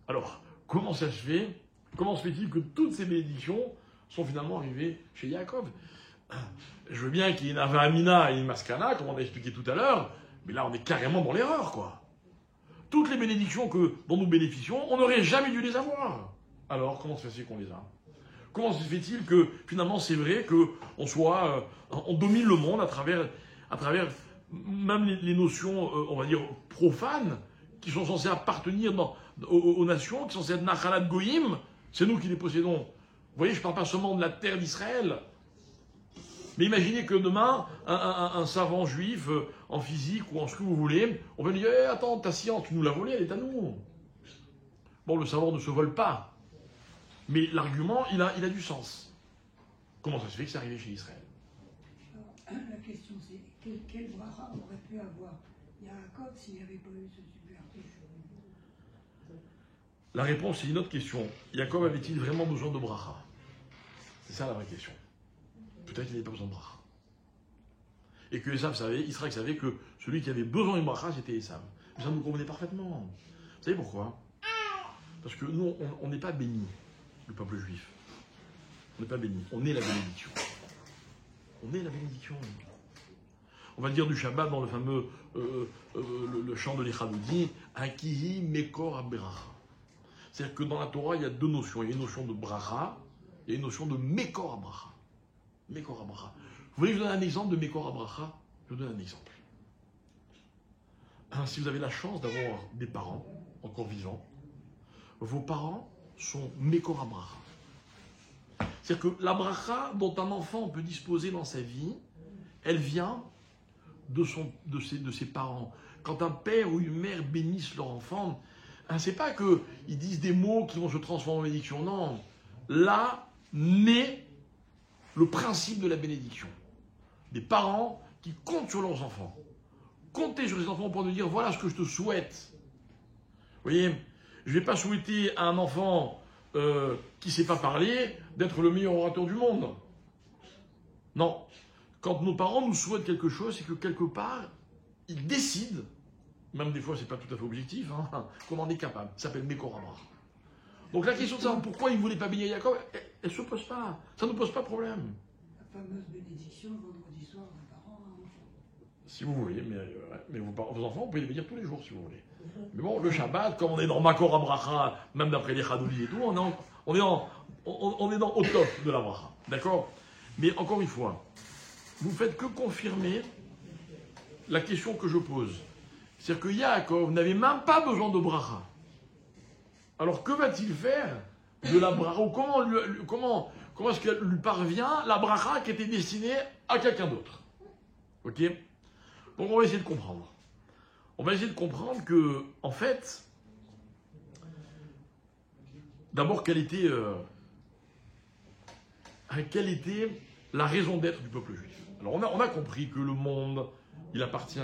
Alors, comment ça se fait? Comment se fait-il que toutes ces bénédictions sont finalement arrivées chez Yaakov? Je veux bien qu'il y ait une Avamina et une Maskana, comme on a expliqué tout à l'heure, mais là on est carrément dans l'erreur, quoi. Toutes les bénédictions dont nous bénéficions, on n'aurait jamais dû les avoir. Alors, comment se fait-il qu'on les a? Comment se fait-il que finalement c'est vrai on domine le monde à travers même les notions, on va dire, profanes, qui sont censées appartenir aux nations, qui sont censées être Nachalat Goïm, c'est nous qui les possédons. Vous voyez, je ne parle pas seulement de la terre d'Israël. Mais imaginez que demain, un savant juif, en physique ou en ce que vous voulez, on va lui dire, attends, ta science, tu nous l'as volée, elle est à nous. Bon, le savoir ne se vole pas. Mais l'argument, il a du sens. Comment ça se fait que c'est arrivé chez Israël? Alors, la question c'est, quel bracha aurait pu avoir Yaakov s'il n'y avait pas eu ce subterfuge? La réponse, c'est une autre question. Yaakov avait-il vraiment besoin de bracha? C'est ça la vraie question. Peut-être qu'il n'avait pas besoin de bracha. Et que Esav savait, Israël savait que celui qui avait besoin d'une bracha, c'était Esav. Mais ça nous convenait parfaitement. Vous savez pourquoi? Parce que nous, on n'est pas bénis, le peuple juif. On n'est pas bénis. On est la bénédiction. On est la bénédiction. On va dire du Shabbat dans le fameux le chant de l'Echadoudi, Akihi Mekor Abracha. C'est-à-dire que dans la Torah, il y a deux notions. Il y a une notion de bracha et une notion de Mekor Abracha. Mekor Abracha. Vous voulez que je vous donne un exemple de Mekor Abracha? Je vous donne un exemple. Si vous avez la chance d'avoir des parents encore vivants, vos parents sont Mekor Abracha. C'est-à-dire que la bracha dont un enfant peut disposer dans sa vie, elle vient de ses parents. Quand un père ou une mère bénissent leur enfant, c'est pas qu'ils disent des mots qui vont se transformer en bénédiction, non. Là naît le principe de la bénédiction. Des parents qui comptent sur leurs enfants. Comptez sur les enfants pour nous dire, voilà ce que je te souhaite. Vous voyez, je ne vais pas souhaiter à un enfant qui ne sait pas parler d'être le meilleur orateur du monde. Non. Quand nos parents nous souhaitent quelque chose, c'est que quelque part, ils décident, même des fois c'est pas tout à fait objectif, qu'on en est capable. Ça s'appelle Mekor Abracha. Donc la question de savoir pourquoi ils ne voulaient pas bénir Jacob, elle ne se pose pas. Ça ne pose pas de problème. La fameuse bénédiction vendredi soir d'un parent à un enfant. Si vous voulez, mais vos enfants, vous pouvez les bénir tous les jours si vous voulez. Mais bon, le Shabbat, comme on est dans Makor Abracha, même d'après les Chadouli et tout, on est au top de la bracha. D'accord? Mais encore une fois, vous faites que confirmer la question que je pose. C'est-à-dire que Yaakov n'avait même pas besoin de bracha. Alors que va-t-il faire de la bracha? Ou comment est-ce qu'elle lui parvient la bracha qui était destinée à quelqu'un d'autre? Ok? Donc on va essayer de comprendre. On va essayer de comprendre que, en fait, d'abord, quelle était la raison d'être du peuple juif? Alors on a compris que le monde, il appartient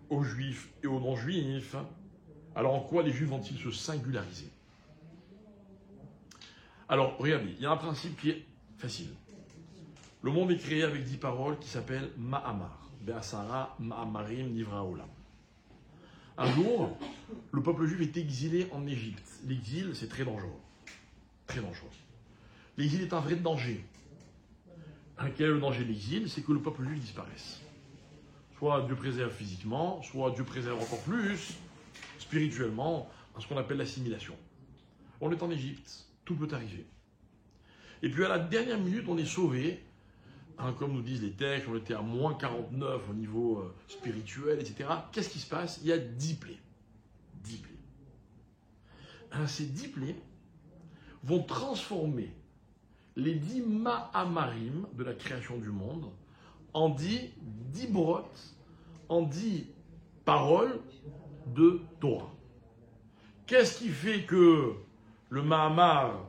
aux juifs et aux non-juifs. Alors en quoi les juifs vont-ils se singulariser? Alors regardez, il y a un principe qui est facile. Le monde est créé avec 10 paroles qui s'appellent Ma'amar. Be'asara Ma'amarim Nivra Olam. Un jour, le peuple juif est exilé en Égypte. L'exil, c'est très dangereux. Très dangereux. L'exil est un vrai danger. Quel est le danger de l'exil? C'est que le peuple juif disparaisse. Soit Dieu préserve physiquement, soit Dieu préserve encore plus, spirituellement, à ce qu'on appelle l'assimilation. On est en Égypte, tout peut arriver. Et puis à la dernière minute, on est sauvé. Comme nous disent les textes, on était à moins 49 au niveau spirituel, etc. Qu'est-ce qui se passe? Il y a 10 plaies. 10 plaies. Ces 10 plaies vont transformer les 10 ma'amarim de la création du monde en 10 dibrot, en 10 paroles de Torah. Qu'est-ce qui fait que le ma'amar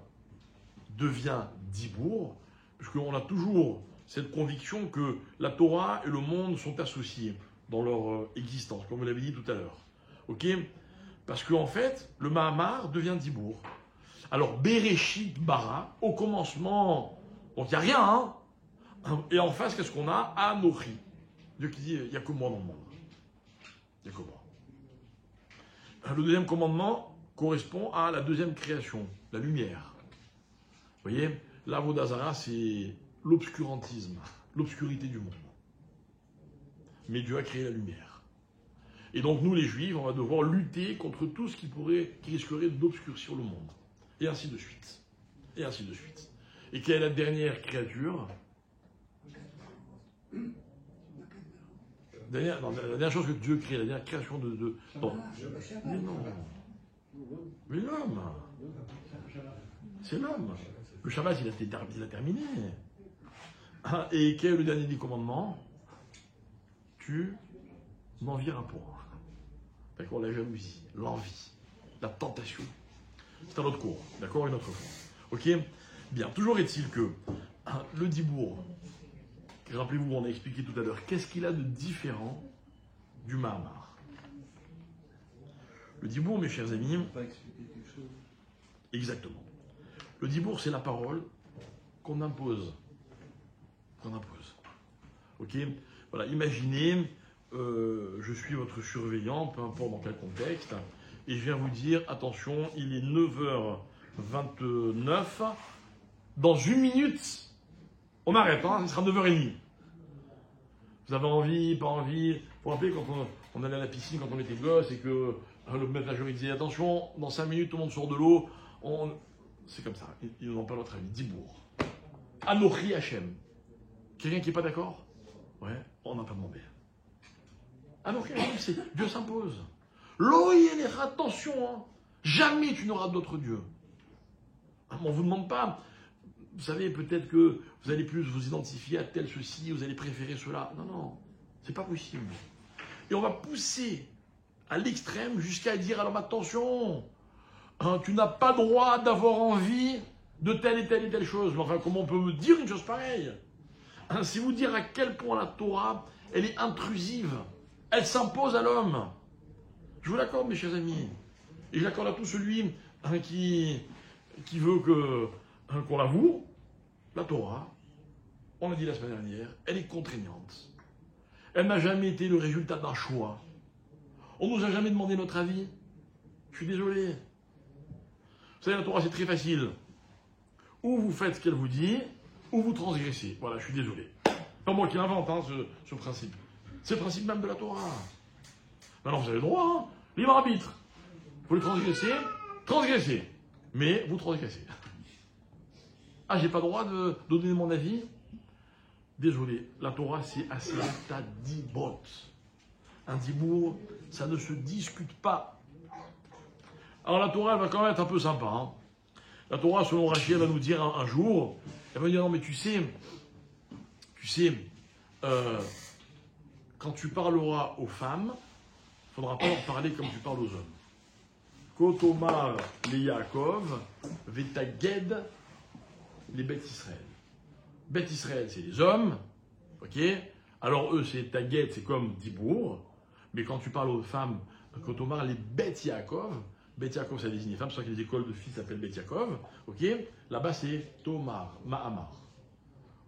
devient dibour? Parce qu'on a toujours cette conviction que la Torah et le monde sont associés dans leur existence, comme vous l'avez dit tout à l'heure. Ok? Parce qu'en fait, le Mahamar devient Dibour. Alors, Bereshit bara, au commencement, donc il n'y a rien, et en face, qu'est-ce qu'on a? Anochi. Dieu qui dit, il n'y a que moi dans le monde. Il n'y a que moi. Le deuxième commandement correspond à la deuxième création, la lumière. Vous voyez? L'Avodazara, c'est l'obscurantisme, l'obscurité du monde. Mais Dieu a créé la lumière. Et donc nous, les Juifs, on va devoir lutter contre tout ce qui risquerait d'obscurcir le monde. Et ainsi de suite. Et ainsi de suite. Et quelle est la dernière créature? La dernière chose que Dieu crée, la dernière création de... Non. Mais non. Mais l'homme. C'est l'homme. Le Shabbat, il a terminé. Et quel est le dernier des commandements? Tu n'envieras point. D'accord? La jalousie, l'envie, la tentation. C'est un autre cours. D'accord? Une autre fois. Ok? Bien. Toujours est-il que le dibour, rappelez-vous, on a expliqué tout à l'heure, qu'est-ce qu'il a de différent du Mahamar? Le dibour, mes chers amis. On peut pas expliquer quelque chose. Exactement. Le dibour, c'est la parole qu'on impose. Qu'on impose. Ok? Voilà, imaginez, je suis votre surveillant, peu importe dans quel contexte, et je viens vous dire, attention, il est 9h29, dans 1 minute, on arrête, hein, il sera 9h30. Vous avez envie, pas envie? Vous vous rappelez quand on allait à la piscine quand on était gosse et que le maître nageur il disait attention, dans 5 minutes tout le monde sort de l'eau. C'est comme ça, ils n'ont pas l'autre avis. Dibour. Anochi Hachem. Quelqu'un qui n'est pas d'accord? Ouais, on n'a pas demandé. Anochi Hachem, c'est Dieu s'impose. Loïelera, attention, hein, jamais tu n'auras d'autre Dieu. On ne vous demande pas. Vous savez, peut-être que vous allez plus vous identifier à tel ceci, vous allez préférer cela. Non, non, c'est pas possible. Et on va pousser à l'extrême jusqu'à dire, alors attention, hein, tu n'as pas droit d'avoir envie de telle et telle et telle chose. Mais enfin, comment on peut me dire une chose pareille? Hein, c'est vous dire à quel point la Torah, elle est intrusive. Elle s'impose à l'homme. Je vous l'accorde, mes chers amis. Et je l'accorde à tout celui hein, qui veut qu'on l'avoue. La Torah, on l'a dit la semaine dernière, elle est contraignante. Elle n'a jamais été le résultat d'un choix. On ne nous a jamais demandé notre avis. Je suis désolé. Vous savez, la Torah, c'est très facile. Ou vous faites ce qu'elle vous dit, ou vous transgressez. Voilà, je suis désolé. Pas moi qui l'invente, hein, ce principe. C'est le principe même de la Torah. Maintenant, vous avez le droit, hein, libre arbitre. Vous voulez transgresser, transgressez. Mais vous transgressez. Ah, j'ai pas le droit de donner mon avis? Désolé, la Torah, c'est assez ta dibot. Un dibour, ça ne se discute pas. Alors la Torah, elle va quand même être un peu sympa. Hein. La Torah, selon Rashi, elle va nous dire un jour, elle va dire, non mais tu sais, quand tu parleras aux femmes, il ne faudra pas leur parler comme tu parles aux hommes. Kotomar les Yaakov, Vetaged les Beth Israël. Beth Israël, c'est les hommes, ok? Alors eux, c'est Taged, c'est comme Dibour, mais quand tu parles aux femmes, Kotomar les Beth Yaakov, Beth Yaakov, ça désigne les femmes, c'est pour ça que les écoles de filles s'appellent Beth Yaakov, ok? Là-bas, c'est Tomar, Mahamar.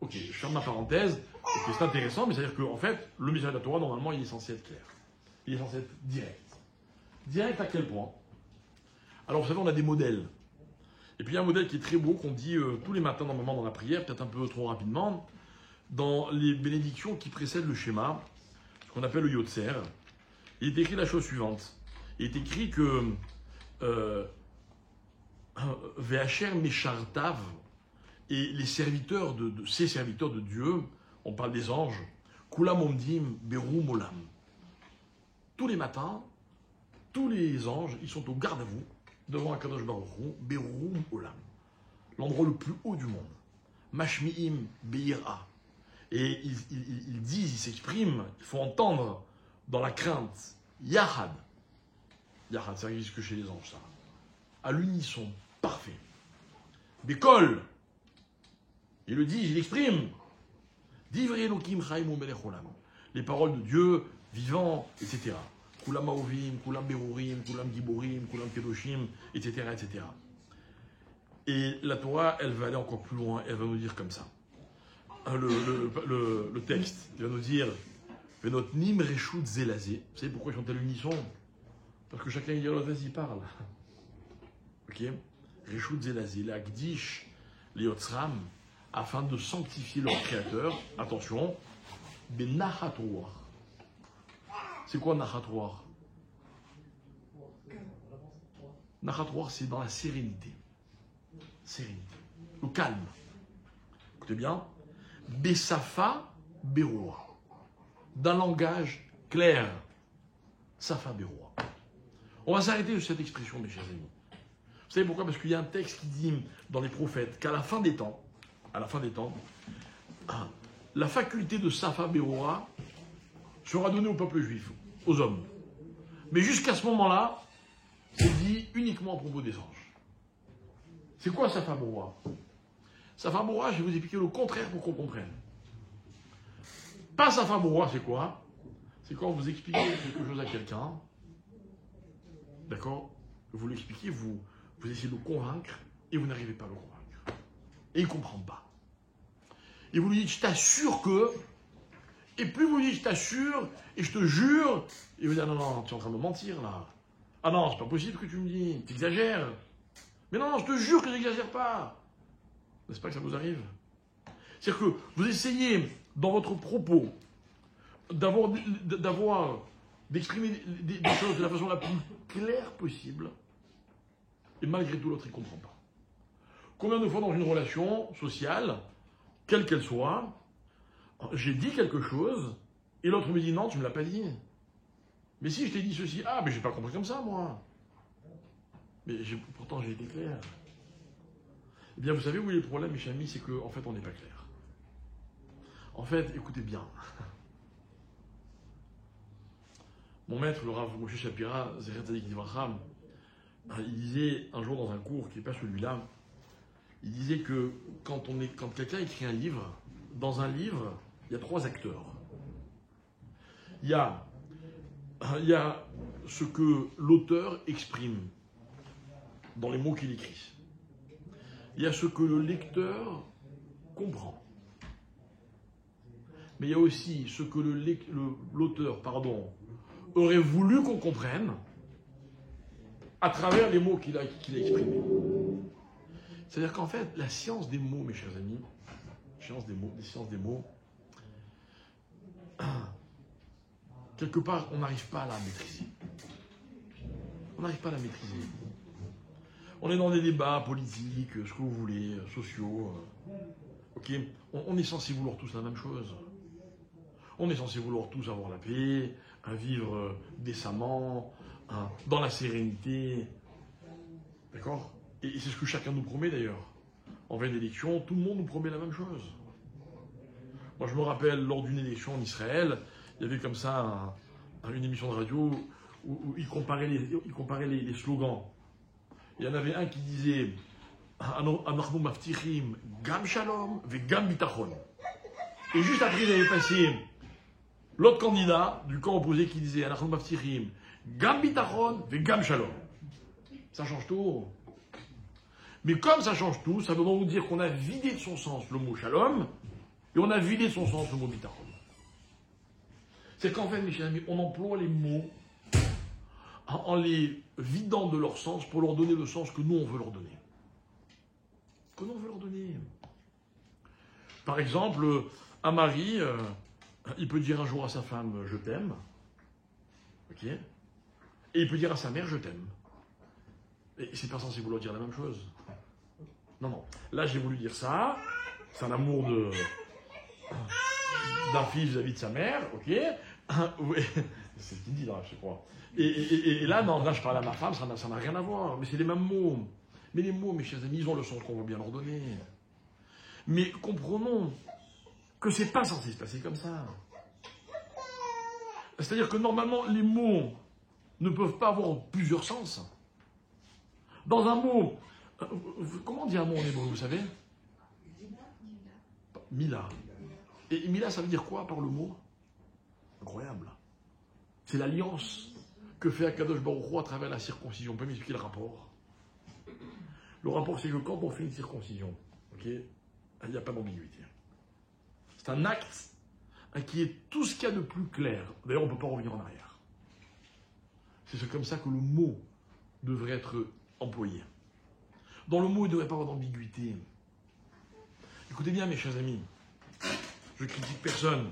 Ok, je ferme ma parenthèse, okay, c'est intéressant, mais c'est-à-dire qu'en fait, le message de la Torah, normalement, il est censé être clair. Il est censé être direct. Direct à quel point? Alors, vous savez, on a des modèles. Et puis, il y a un modèle qui est très beau, qu'on dit tous les matins, normalement, dans la prière, peut-être un peu trop rapidement, dans les bénédictions qui précèdent le schéma, ce qu'on appelle le Yotzer. Il est écrit la chose suivante. Il est écrit que Ve'asher Meshartav, et les serviteurs ces serviteurs de Dieu, on parle des anges, Kulam Omdim Berum Olam. Tous les matins, tous les anges, ils sont au garde à vous, devant Akadosh Baruch Hu, Berum Olam, l'endroit le plus haut du monde. Mashmi'im Beira. Et ils disent, ils s'expriment, il faut entendre dans la crainte, Yahad. Yahad, ça existe que chez les anges, ça. À l'unisson, parfait. Bekol. Il le dit, il l'exprime. Divrei Elokim Chaim Melech Olam. Les paroles de Dieu, vivant, etc. Kulam Aovim, Kulam Berurim, Kulam Giborim, Kulam Kedoshim, etc., etc. Et la Torah, elle va aller encore plus loin, elle va nous dire comme ça. Le texte, il va nous dire Venot Nim Reshut Zelazé. Vous savez pourquoi ils chantent à l'unisson? Parce que chacun dit alors vas-y, parle. Ok? Reshut Zelazé, la Gdish, les Yotzram, afin de sanctifier leur créateur. Attention, Benachatroar. C'est quoi Nachatroar? Nachatroar, c'est dans la sérénité. Sérénité. Le calme. Écoutez bien. Besafa Beroa. D'un langage clair. Safa Beroa. On va s'arrêter de cette expression, mes chers amis. Vous savez pourquoi? Parce qu'il y a un texte qui dit dans les prophètes qu'à la fin des temps, la faculté de Safa Beroa sera donnée au peuple juif, aux hommes. Mais jusqu'à ce moment-là, c'est dit uniquement à propos des anges. C'est quoi Safa Beroa? Safa Beroa, je vais vous expliquer le contraire pour qu'on comprenne. Pas Safa Beroa, c'est quoi? C'est quand vous expliquez quelque chose à quelqu'un, d'accord? Vous l'expliquez, vous essayez de le convaincre et vous n'arrivez pas à le convaincre. Et il ne comprend pas. et vous lui dites, je t'assure que, et plus vous lui dites, je t'assure, et je te jure, il vous dit, non, non, tu es en train de me mentir, là. Ah non, c'est pas possible que tu me dis, tu exagères. Mais non, je te jure que je n'exagère pas. N'est-ce pas que ça vous arrive? C'est-à-dire que vous essayez, dans votre propos, d'exprimer des choses de la façon la plus claire possible, et malgré tout, l'autre, il ne comprend pas. Combien de fois dans une relation sociale, quelle qu'elle soit, j'ai dit quelque chose, et l'autre me dit non, tu ne me l'as pas dit. Mais si je t'ai dit ceci, ah, mais j'ai pas compris comme ça, moi. Mais pourtant, j'ai été clair. Eh bien, vous savez où est le problème, mes chers amis, c'est qu'en fait, on n'est pas clair. En fait, écoutez bien. Mon maître, le Rav Moshe Shapira, Zecher Tzadik Livracham, il disait un jour dans un cours qui n'est pas celui-là, il disait que quand quelqu'un écrit un livre, dans un livre, il y a 3 acteurs. Il y a ce que l'auteur exprime dans les mots qu'il écrit. Il y a ce que le lecteur comprend. Mais il y a aussi ce que l'auteur aurait voulu qu'on comprenne à travers les mots qu'il a exprimés. C'est-à-dire qu'en fait, la science des mots, mes chers amis, science des mots, quelque part, on n'arrive pas à la maîtriser. On n'arrive pas à la maîtriser. On est dans des débats politiques, ce que vous voulez, sociaux. Ok, on est censé vouloir tous la même chose. On est censé vouloir tous avoir la paix, vivre décemment, dans la sérénité. D'accord? Et c'est ce que chacun nous promet d'ailleurs. En veille d'élection, tout le monde nous promet la même chose. Moi, je me rappelle, lors d'une élection en Israël, il y avait comme ça une émission de radio où ils comparaient les slogans. Il y en avait un qui disait Anachnu maftichim gam shalom ve gam bitachon. Et juste après, il avait passé l'autre candidat du camp opposé qui disait Anachnu maftichim gam bitachon ve gam shalom. Ça change tout. Mais comme ça change tout, ça veut donc dire qu'on a vidé de son sens le mot shalom et on a vidé de son sens le mot bitachon. C'est qu'en fait, mes chers amis, on emploie les mots en les vidant de leur sens pour leur donner le sens que nous, on veut leur donner. Que nous, on veut leur donner. Par exemple, un mari, il peut dire un jour à sa femme « je t'aime ». Ok. Et il peut dire à sa mère « je t'aime ». Et c'est pas censé vouloir dire la même chose. Non, non. Là, j'ai voulu dire ça. C'est un amour d'un fils vis-à-vis de sa mère, ok. C'est ce qu'il dit là, je crois. Et là, non, là, je parle à ma femme, ça n'a rien à voir. Mais c'est les mêmes mots. Mais les mots, mes chers amis, ils ont le sens qu'on veut bien leur donner. Mais comprenons que c'est pas censé se passer comme ça. C'est-à-dire que normalement, les mots ne peuvent pas avoir plusieurs sens. Dans un mot, comment on dit un mot en hébreu, vous savez? Mila. Et Mila, ça veut dire quoi par le mot? Incroyable. C'est l'alliance que fait Akadosh Baruch Hu à travers la circoncision. On peut m'expliquer le rapport? Le rapport, c'est que quand on fait une circoncision, ok, il n'y a pas d'ambiguïté. C'est un acte qui est tout ce qu'il y a de plus clair. D'ailleurs, on ne peut pas revenir en arrière. C'est comme ça que le mot devrait être employé. Dans le mot, il ne devrait pas avoir d'ambiguïté. Écoutez bien, mes chers amis, je critique personne.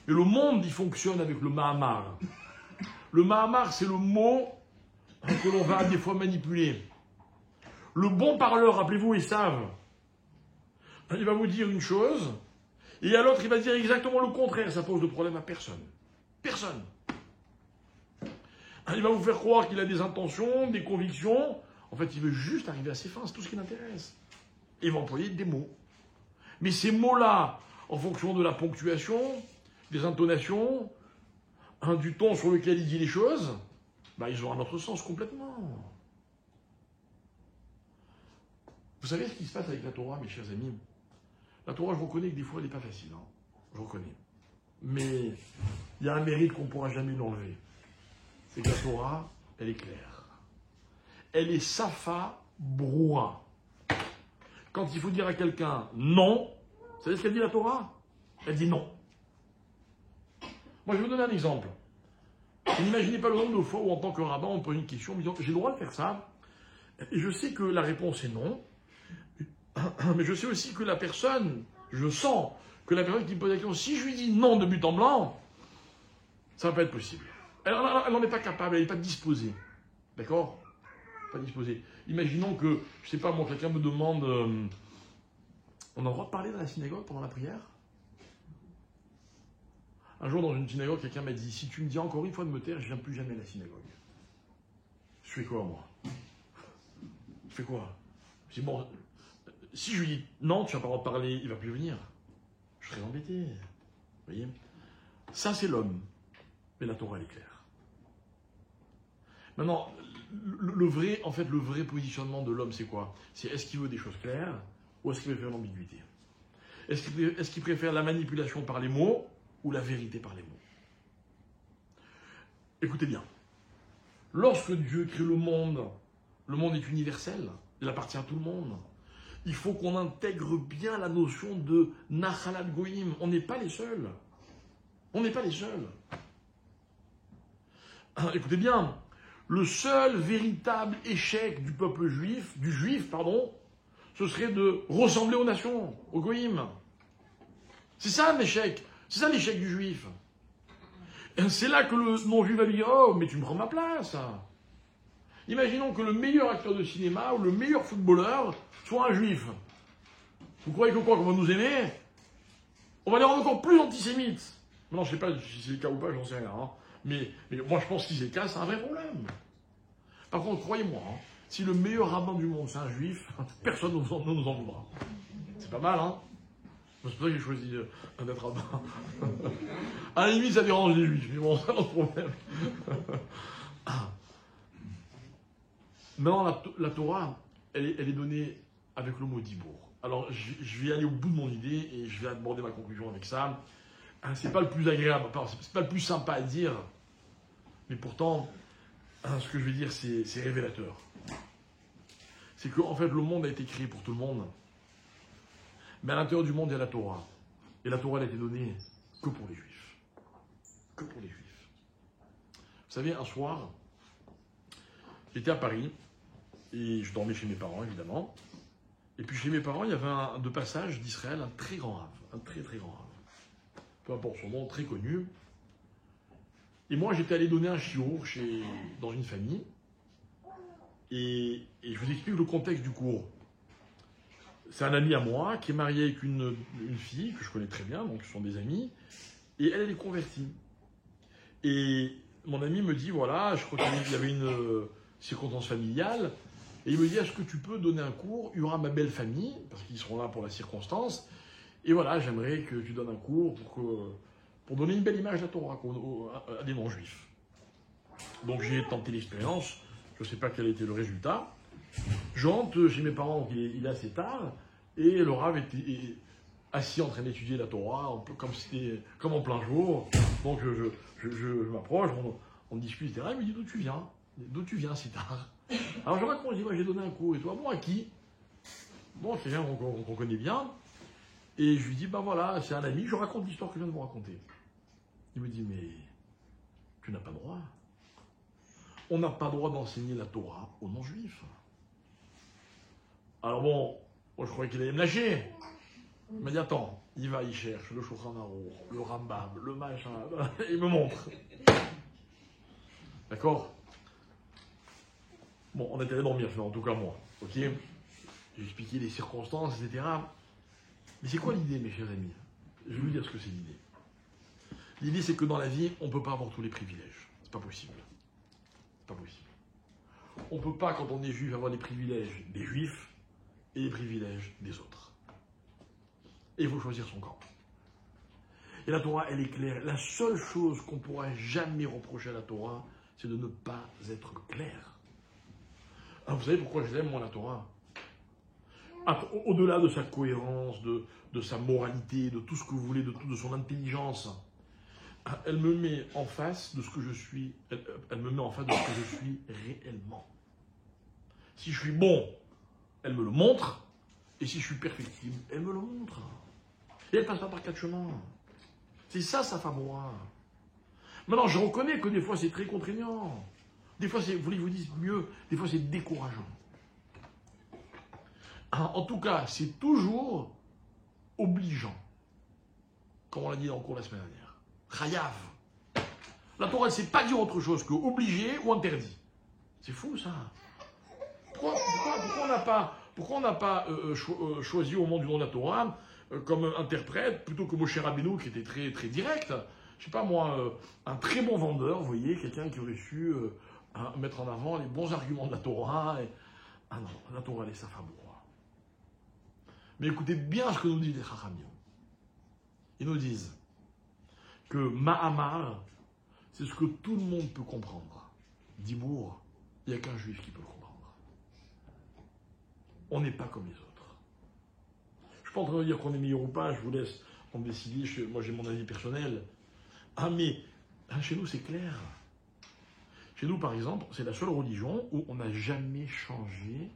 Mais le monde, il fonctionne avec le Mahamar. Le Mahamar, c'est le mot que l'on va des fois manipuler. Le bon parleur, rappelez-vous, Esav, il va vous dire une chose, et à l'autre, il va dire exactement le contraire. Ça pose de problème à personne. Personne. Il va vous faire croire qu'il a des intentions, des convictions. En fait, il veut juste arriver à ses fins, c'est tout ce qui l'intéresse. Et il va employer des mots. Mais ces mots-là, en fonction de la ponctuation, des intonations, du ton sur lequel il dit les choses, ils ont un autre sens complètement. Vous savez ce qui se passe avec la Torah, mes chers amis? La Torah, je reconnais que des fois, elle n'est pas facile. Je reconnais. Mais il y a un mérite qu'on ne pourra jamais l'enlever. C'est que la Torah, elle est claire. Elle est safa broua. Quand il faut dire à quelqu'un non, Vous savez ce qu'elle dit la Torah? Elle dit non. Moi, je vais vous donner un exemple. N'imaginez pas le nombre de fois où, en tant que rabbin, on me pose une question en me disant « j'ai le droit de faire ça ?» Et je sais que la réponse est non. Mais je sais aussi que la personne, je sens que la personne qui me pose la question, si je lui dis non de but en blanc, ça ne va pas être possible. Elle n'en est pas capable, elle n'est pas disposée. D'accord? Pas disposée. Imaginons que, je ne sais pas, moi, quelqu'un me demande on a le droit de parler dans la synagogue pendant la prière? Un jour, dans une synagogue, quelqu'un m'a dit, si tu me dis encore une fois de me taire, je ne viens plus jamais à la synagogue. Je fais quoi, moi? Je fais quoi? Je dis, bon, si je lui dis, non, tu n'as pas le droit de parler, il ne va plus venir. Je serais embêté. Vous voyez? Ça, c'est l'homme. Mais la Torah, elle est claire. Maintenant, le vrai positionnement de l'homme, c'est quoi? C'est est-ce qu'il veut des choses claires ou est-ce qu'il préfère l'ambiguïté? Est-ce qu'il préfère la manipulation par les mots ou la vérité par les mots? Écoutez bien. Lorsque Dieu crée le monde est universel, il appartient à tout le monde. Il faut qu'on intègre bien la notion de Nachalat Goïm. On n'est pas les seuls. On n'est pas les seuls. Écoutez bien, le seul véritable échec du peuple juif, ce serait de ressembler aux nations, aux Goïm. C'est ça un échec. C'est ça l'échec du juif. Et c'est là que le non-juif va lui dire « Oh, mais tu me prends ma place !» Imaginons que le meilleur acteur de cinéma ou le meilleur footballeur soit un juif. Vous croyez que quoi, qu'on va nous aimer? On va les rendre encore plus antisémites. Non, je ne sais pas si c'est le cas ou pas, j'en sais rien. Hein. Mais moi, je pense que si c'est le cas, c'est un vrai problème. Par contre, croyez-moi, hein, si le meilleur rabbin du monde, c'est un juif, personne ne nous en voudra. C'est pas mal, hein? C'est pour ça que j'ai choisi d'être rabbin. À la limite, ça dérange les juifs, mais bon, c'est pas notre problème. Maintenant, la Torah, elle est donnée avec le mot dibour. Alors, je vais aller au bout de mon idée et je vais aborder ma conclusion avec ça. C'est pas le plus agréable, c'est pas le plus sympa à dire, mais pourtant, ce que je vais dire, c'est révélateur. C'est qu'en fait, le monde a été créé pour tout le monde, mais à l'intérieur du monde, il y a la Torah. Et la Torah, elle a été donnée que pour les Juifs. Que pour les Juifs. Vous savez, un soir, j'étais à Paris, et je dormais chez mes parents, évidemment. Et puis chez mes parents, il y avait de passage d'Israël, un très grand rave, un très très grand rave. Peu importe son nom, très connu. Et moi, j'étais allé donner un shiur dans une famille. Et je vous explique le contexte du cours. C'est un ami à moi qui est marié avec une fille que je connais très bien, donc ce sont des amis. Et elle est convertie. Et mon ami me dit, voilà, je crois qu'il y avait une circonstance familiale. Et il me dit, est-ce que tu peux donner un cours? Il y aura ma belle famille, parce qu'ils seront là pour la circonstance. Et voilà, j'aimerais que tu donnes un cours pour donner une belle image de la Torah à des non-juifs. Donc j'ai tenté l'expérience, je ne sais pas quel était le résultat. J'entre chez mes parents, donc il est assez tard, et le rav était assis en train d'étudier la Torah, comme en plein jour. Donc je m'approche, on discute, etc. Il me dit, d'où tu viens? D'où tu viens si tard? Alors je raconte, je dis, moi j'ai donné un cours, et toi? Bon, à qui? Bon, c'est quelqu'un qu'on connaît bien. Et je lui dis, ben voilà, c'est un ami, je raconte l'histoire que je viens de vous raconter. Il me dit, mais tu n'as pas droit. On n'a pas droit d'enseigner la Torah aux non-juifs. Alors bon, moi je croyais qu'il allait me lâcher. Il m'a dit, attends, il va, il cherche le Shulchan Aruch, le Rambam, le machin, il me montre. D'accord? Bon, on était allé dormir, en tout cas moi, ok? J'ai expliqué les circonstances, etc. Mais c'est quoi l'idée, mes chers amis? Je vais vous dire ce que c'est l'idée. L'idée, c'est que dans la vie, on ne peut pas avoir tous les privilèges. C'est pas possible. C'est pas possible. On ne peut pas, quand on est juif, avoir les privilèges des juifs et les privilèges des autres. Et il faut choisir son camp. Et la Torah, elle est claire. La seule chose qu'on ne pourra jamais reprocher à la Torah, c'est de ne pas être clair. Alors, vous savez pourquoi je l'aime, moi, la Torah? Au-delà de sa cohérence, de sa moralité, de tout ce que vous voulez, de son intelligence, elle me met en face de ce que je suis, elle me met en face de ce que je suis réellement. Si je suis bon, elle me le montre, et si je suis perfectible, elle me le montre. Et elle ne passe pas par 4 chemins. C'est ça, sa femme roi. Maintenant, je reconnais que des fois, c'est très contraignant. Des fois, vous voulez que je vous dise mieux, des fois, c'est décourageant. En tout cas, c'est toujours obligeant. Comme on l'a dit dans le cours la semaine dernière. Chayav. La Torah ne sait pas dire autre chose que obligé ou interdit. C'est fou, ça. Pourquoi on n'a pas choisi au moment du nom de la Torah comme interprète, plutôt que Moshe Rabbeinu, qui était très, très direct, je sais pas moi, un très bon vendeur, vous voyez, quelqu'un qui aurait su mettre en avant les bons arguments de la Torah. Ah non, la Torah, elle est sa femme roi. Mais écoutez bien ce que nous disent les Chachamim. Ils nous disent que Ma'amar, c'est ce que tout le monde peut comprendre. Dibour, il n'y a qu'un juif qui peut le comprendre. On n'est pas comme les autres. Je ne suis pas en train de dire qu'on est meilleur ou pas, je vous laisse en décider, moi j'ai mon avis personnel. Ah mais, chez nous c'est clair. Chez nous par exemple, c'est la seule religion où on n'a jamais changé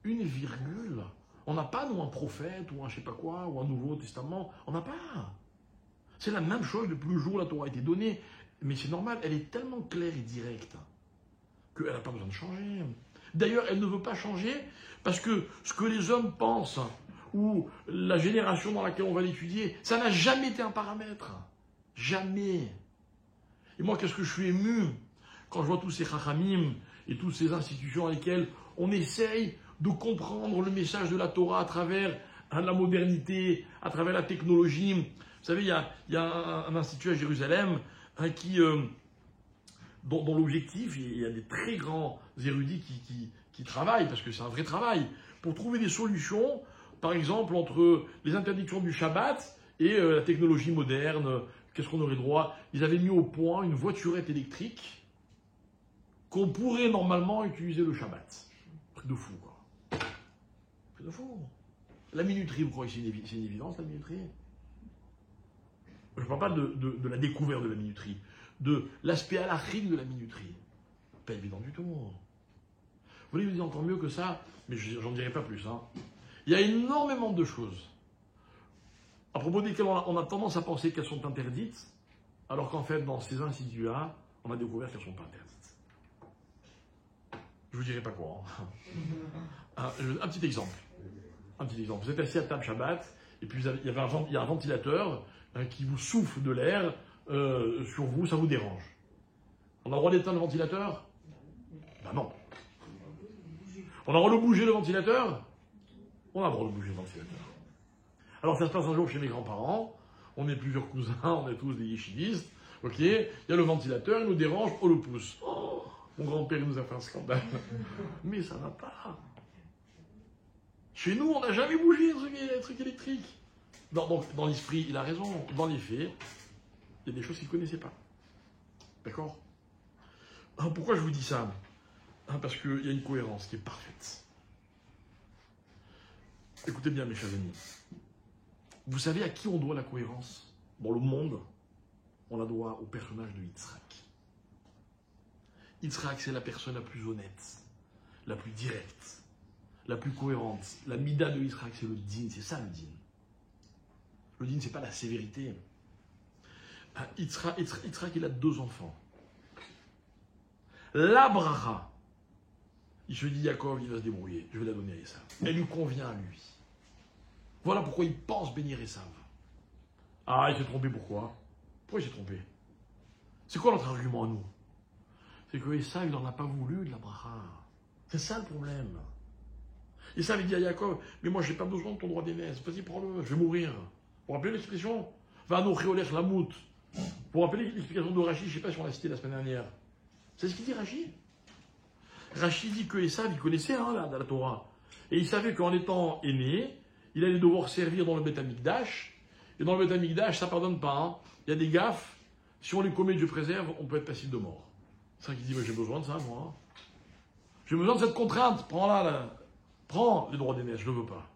une virgule. On n'a pas, nous, un prophète, ou un je sais pas quoi, ou un Nouveau Testament. On n'a pas. C'est la même chose depuis le jour où la Torah a été donnée. Mais c'est normal, elle est tellement claire et directe qu'elle n'a pas besoin de changer. D'ailleurs, elle ne veut pas changer parce que ce que les hommes pensent, ou la génération dans laquelle on va l'étudier, ça n'a jamais été un paramètre. Jamais. Et moi, qu'est-ce que je suis ému quand je vois tous ces chachamim et toutes ces institutions dans lesquelles on essaye de comprendre le message de la Torah à travers la modernité, à travers la technologie. Vous savez, il y a un institut à Jérusalem dont l'objectif, il y a des très grands érudits qui travaillent, parce que c'est un vrai travail, pour trouver des solutions, par exemple, entre les interdictions du Shabbat et la technologie moderne. Qu'est-ce qu'on aurait droit? Ils avaient mis au point une voiturette électrique qu'on pourrait normalement utiliser le Shabbat. Truc de fou, quoi. Truc de fou. La minuterie, vous croyez que c'est une évidence, la minuterie? Je ne parle pas de la découverte de la minuterie, de l'aspect halachique de la minuterie. Pas évident du tout. Vous voulez vous dire encore mieux que ça? Mais j'en dirai pas plus. Il y a énormément de choses à propos desquelles on a tendance à penser qu'elles sont interdites, alors qu'en fait, dans ces instituts-là, on a découvert qu'elles ne sont pas interdites. Je vous dirai pas quoi. Un petit exemple. Vous êtes assis à table Shabbat, et puis il y a un ventilateur qui vous souffle de l'air sur vous, ça vous dérange. On a le droit d'éteindre le ventilateur? Ben non. On a le droit de bouger le ventilateur? On a le droit de bouger le ventilateur. Alors ça se passe un jour chez mes grands-parents, on est plusieurs cousins, on est tous des yeshivistes, ok, il y a le ventilateur, il nous dérange, on le pousse. Oh, mon grand-père nous a fait un scandale. Mais ça va pas. Chez nous, on n'a jamais bougé un truc électrique. Dans l'esprit, il a raison. Dans les faits, il y a des choses qu'il ne connaissait pas. D'accord? Pourquoi je vous dis ça? Parce qu'il y a une cohérence qui est parfaite. Écoutez bien, mes chers amis. Vous savez à qui on doit la cohérence? Dans le monde, on la doit au personnage de Yitzhak. Yitzhak, c'est la personne la plus honnête, la plus directe, la plus cohérente. La mida de Yitzhak, c'est le din, c'est ça le din. Le din, c'est pas la sévérité. Yitzhak, il a 2 enfants. La bracha, il se dit, Yaakov, il va se débrouiller, je vais la donner à Esav. Elle lui convient à lui. Voilà pourquoi il pense bénir Esav. Ah, il s'est trompé, pourquoi? Pourquoi il s'est trompé? C'est quoi notre argument à nous? C'est que Esav, il n'en a pas voulu de la bracha. C'est ça le problème. Esav, il dit à Yaakov, mais moi, je n'ai pas besoin de ton droit d'aînesse. Vas-y, prends-le, je vais mourir. Vous vous rappelez l'expression? Va no réolech lamout. Vous vous rappelez l'explication de Rashi? Je ne sais pas si on l'a cité la semaine dernière. C'est ce qu'il dit, Rashi? Rashi dit que Esav, il connaissait la Torah. Et il savait qu'en étant aîné, il allait devoir servir dans le Beth Amikdash. Et dans le Beth Amikdash, ça ne pardonne pas. Il y a des gaffes. Si on les commet, Dieu préserve, on peut être passible de mort. C'est ça qu'il dit, mais j'ai besoin de ça, moi. J'ai besoin de cette contrainte. Prends-la. Prends les droits d'aînesse, je ne le veux pas.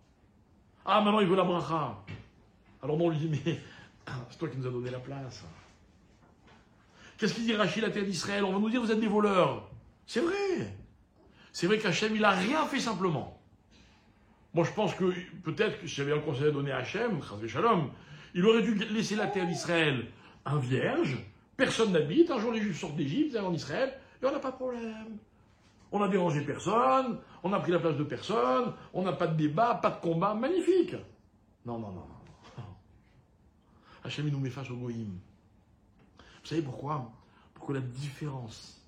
Ah, maintenant il veut la bracha. Alors on lui dit, mais c'est toi qui nous as donné la place. Qu'est-ce qu'il dit Rachid, la terre d'Israël? On va nous dire, vous êtes des voleurs. C'est vrai. C'est vrai qu'Hachem, il n'a rien fait simplement. Moi, je pense que peut-être que si j'avais un conseil à donner à Hachem, Chas Shalom, il aurait dû laisser la terre d'Israël un vierge, personne n'habite, un jour les Juifs sortent d'Égypte, ils arrivent en Israël, et on n'a pas de problème. On n'a dérangé personne, on n'a pris la place de personne, on n'a pas de débat, pas de combat, magnifique. Non, non, non, non. Hachem, il nous met face au goïm. Vous savez pourquoi? Pour que la différence,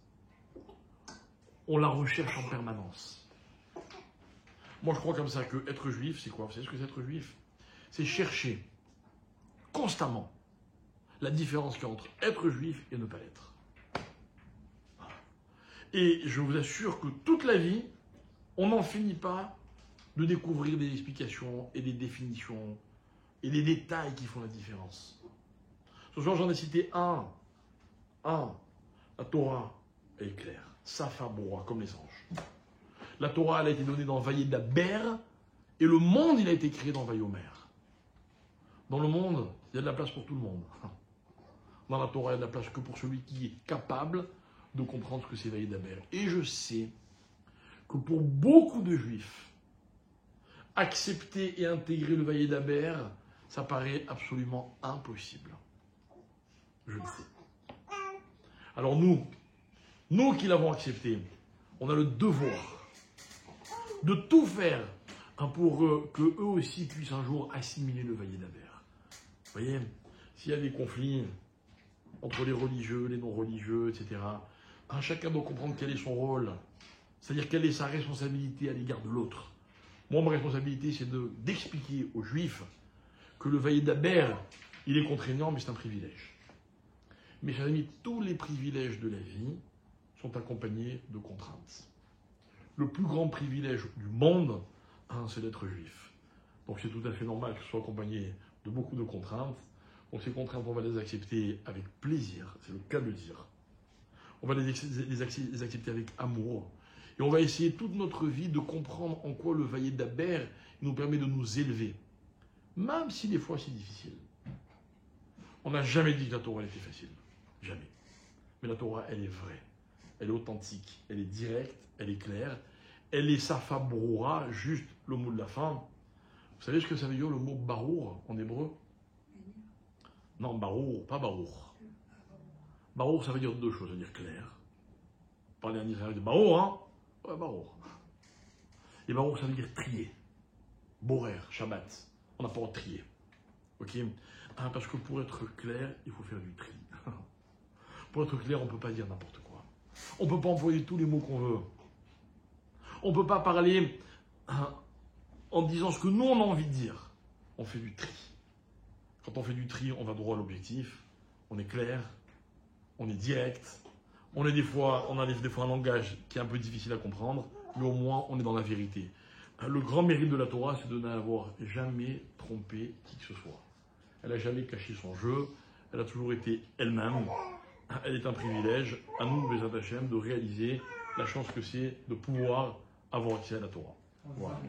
on la recherche en permanence. Moi, je crois comme ça que être juif, c'est quoi? Vous savez ce que c'est être juif? C'est chercher constamment la différence qu'il y a entre être juif et ne pas l'être. Et je vous assure que toute la vie, on n'en finit pas de découvrir des explications et des définitions et des détails qui font la différence. Ce soir, j'en ai cité un. La Torah, elle est claire. Safa Bora, comme les anges. La Torah, elle a été donnée dans Vayedaber, et le monde, il a été créé dans Vayomer. Dans le monde, il y a de la place pour tout le monde. Dans la Torah, il y a de la place que pour celui qui est capable de comprendre ce que c'est Vayedaber. Et je sais que pour beaucoup de juifs, accepter et intégrer le Vayedaber, ça paraît absolument impossible. Je le sais. Alors nous qui l'avons accepté, on a le devoir de tout faire pour que eux aussi puissent un jour assimiler le Vayedaber. Vous voyez, s'il y a des conflits entre les religieux, les non-religieux, etc., chacun doit comprendre quel est son rôle, c'est-à-dire quelle est sa responsabilité à l'égard de l'autre. Moi, ma responsabilité, c'est d'expliquer aux Juifs que le Vayedaber, il est contraignant, mais c'est un privilège. Mes chers amis, tous les privilèges de la vie sont accompagnés de contraintes. Le plus grand privilège du monde, c'est d'être juif. Donc c'est tout à fait normal que ce soit accompagné de beaucoup de contraintes. Donc ces contraintes, on va les accepter avec plaisir, c'est le cas de le dire. On va les accepter avec amour. Et on va essayer toute notre vie de comprendre en quoi le Vayedaber nous permet de nous élever. Même si des fois c'est difficile. On n'a jamais dit que la Torah était facile. Jamais. Mais la Torah, elle est vraie. Elle est authentique. Elle est directe. Elle est claire. Elle est Safa Broura, juste le mot de la fin. Vous savez ce que ça veut dire le mot Barour en hébreu? Non, Barour, pas Barour. Barour, ça veut dire deux choses. Ça veut dire clair. Parler en Israël de Barour, hein? Ouais, Barour. Et Barour, ça veut dire trier. Borer, Shabbat. On n'a pas à trier. Ok? Parce que pour être clair, il faut faire du tri. Pour être clair, on ne peut pas dire n'importe quoi. On ne peut pas employer tous les mots qu'on veut. On ne peut pas parler en disant ce que nous, on a envie de dire. On fait du tri. Quand on fait du tri, on va droit à l'objectif. On est clair. On est direct. On a des fois un langage qui est un peu difficile à comprendre. Mais au moins, on est dans la vérité. Le grand mérite de la Torah, c'est de n'avoir jamais trompé qui que ce soit. Elle n'a jamais caché son jeu. Elle a toujours été elle-même. Elle est un privilège, à nous, les Hachem, de réaliser la chance que c'est de pouvoir avoir accès à la Torah. Voilà.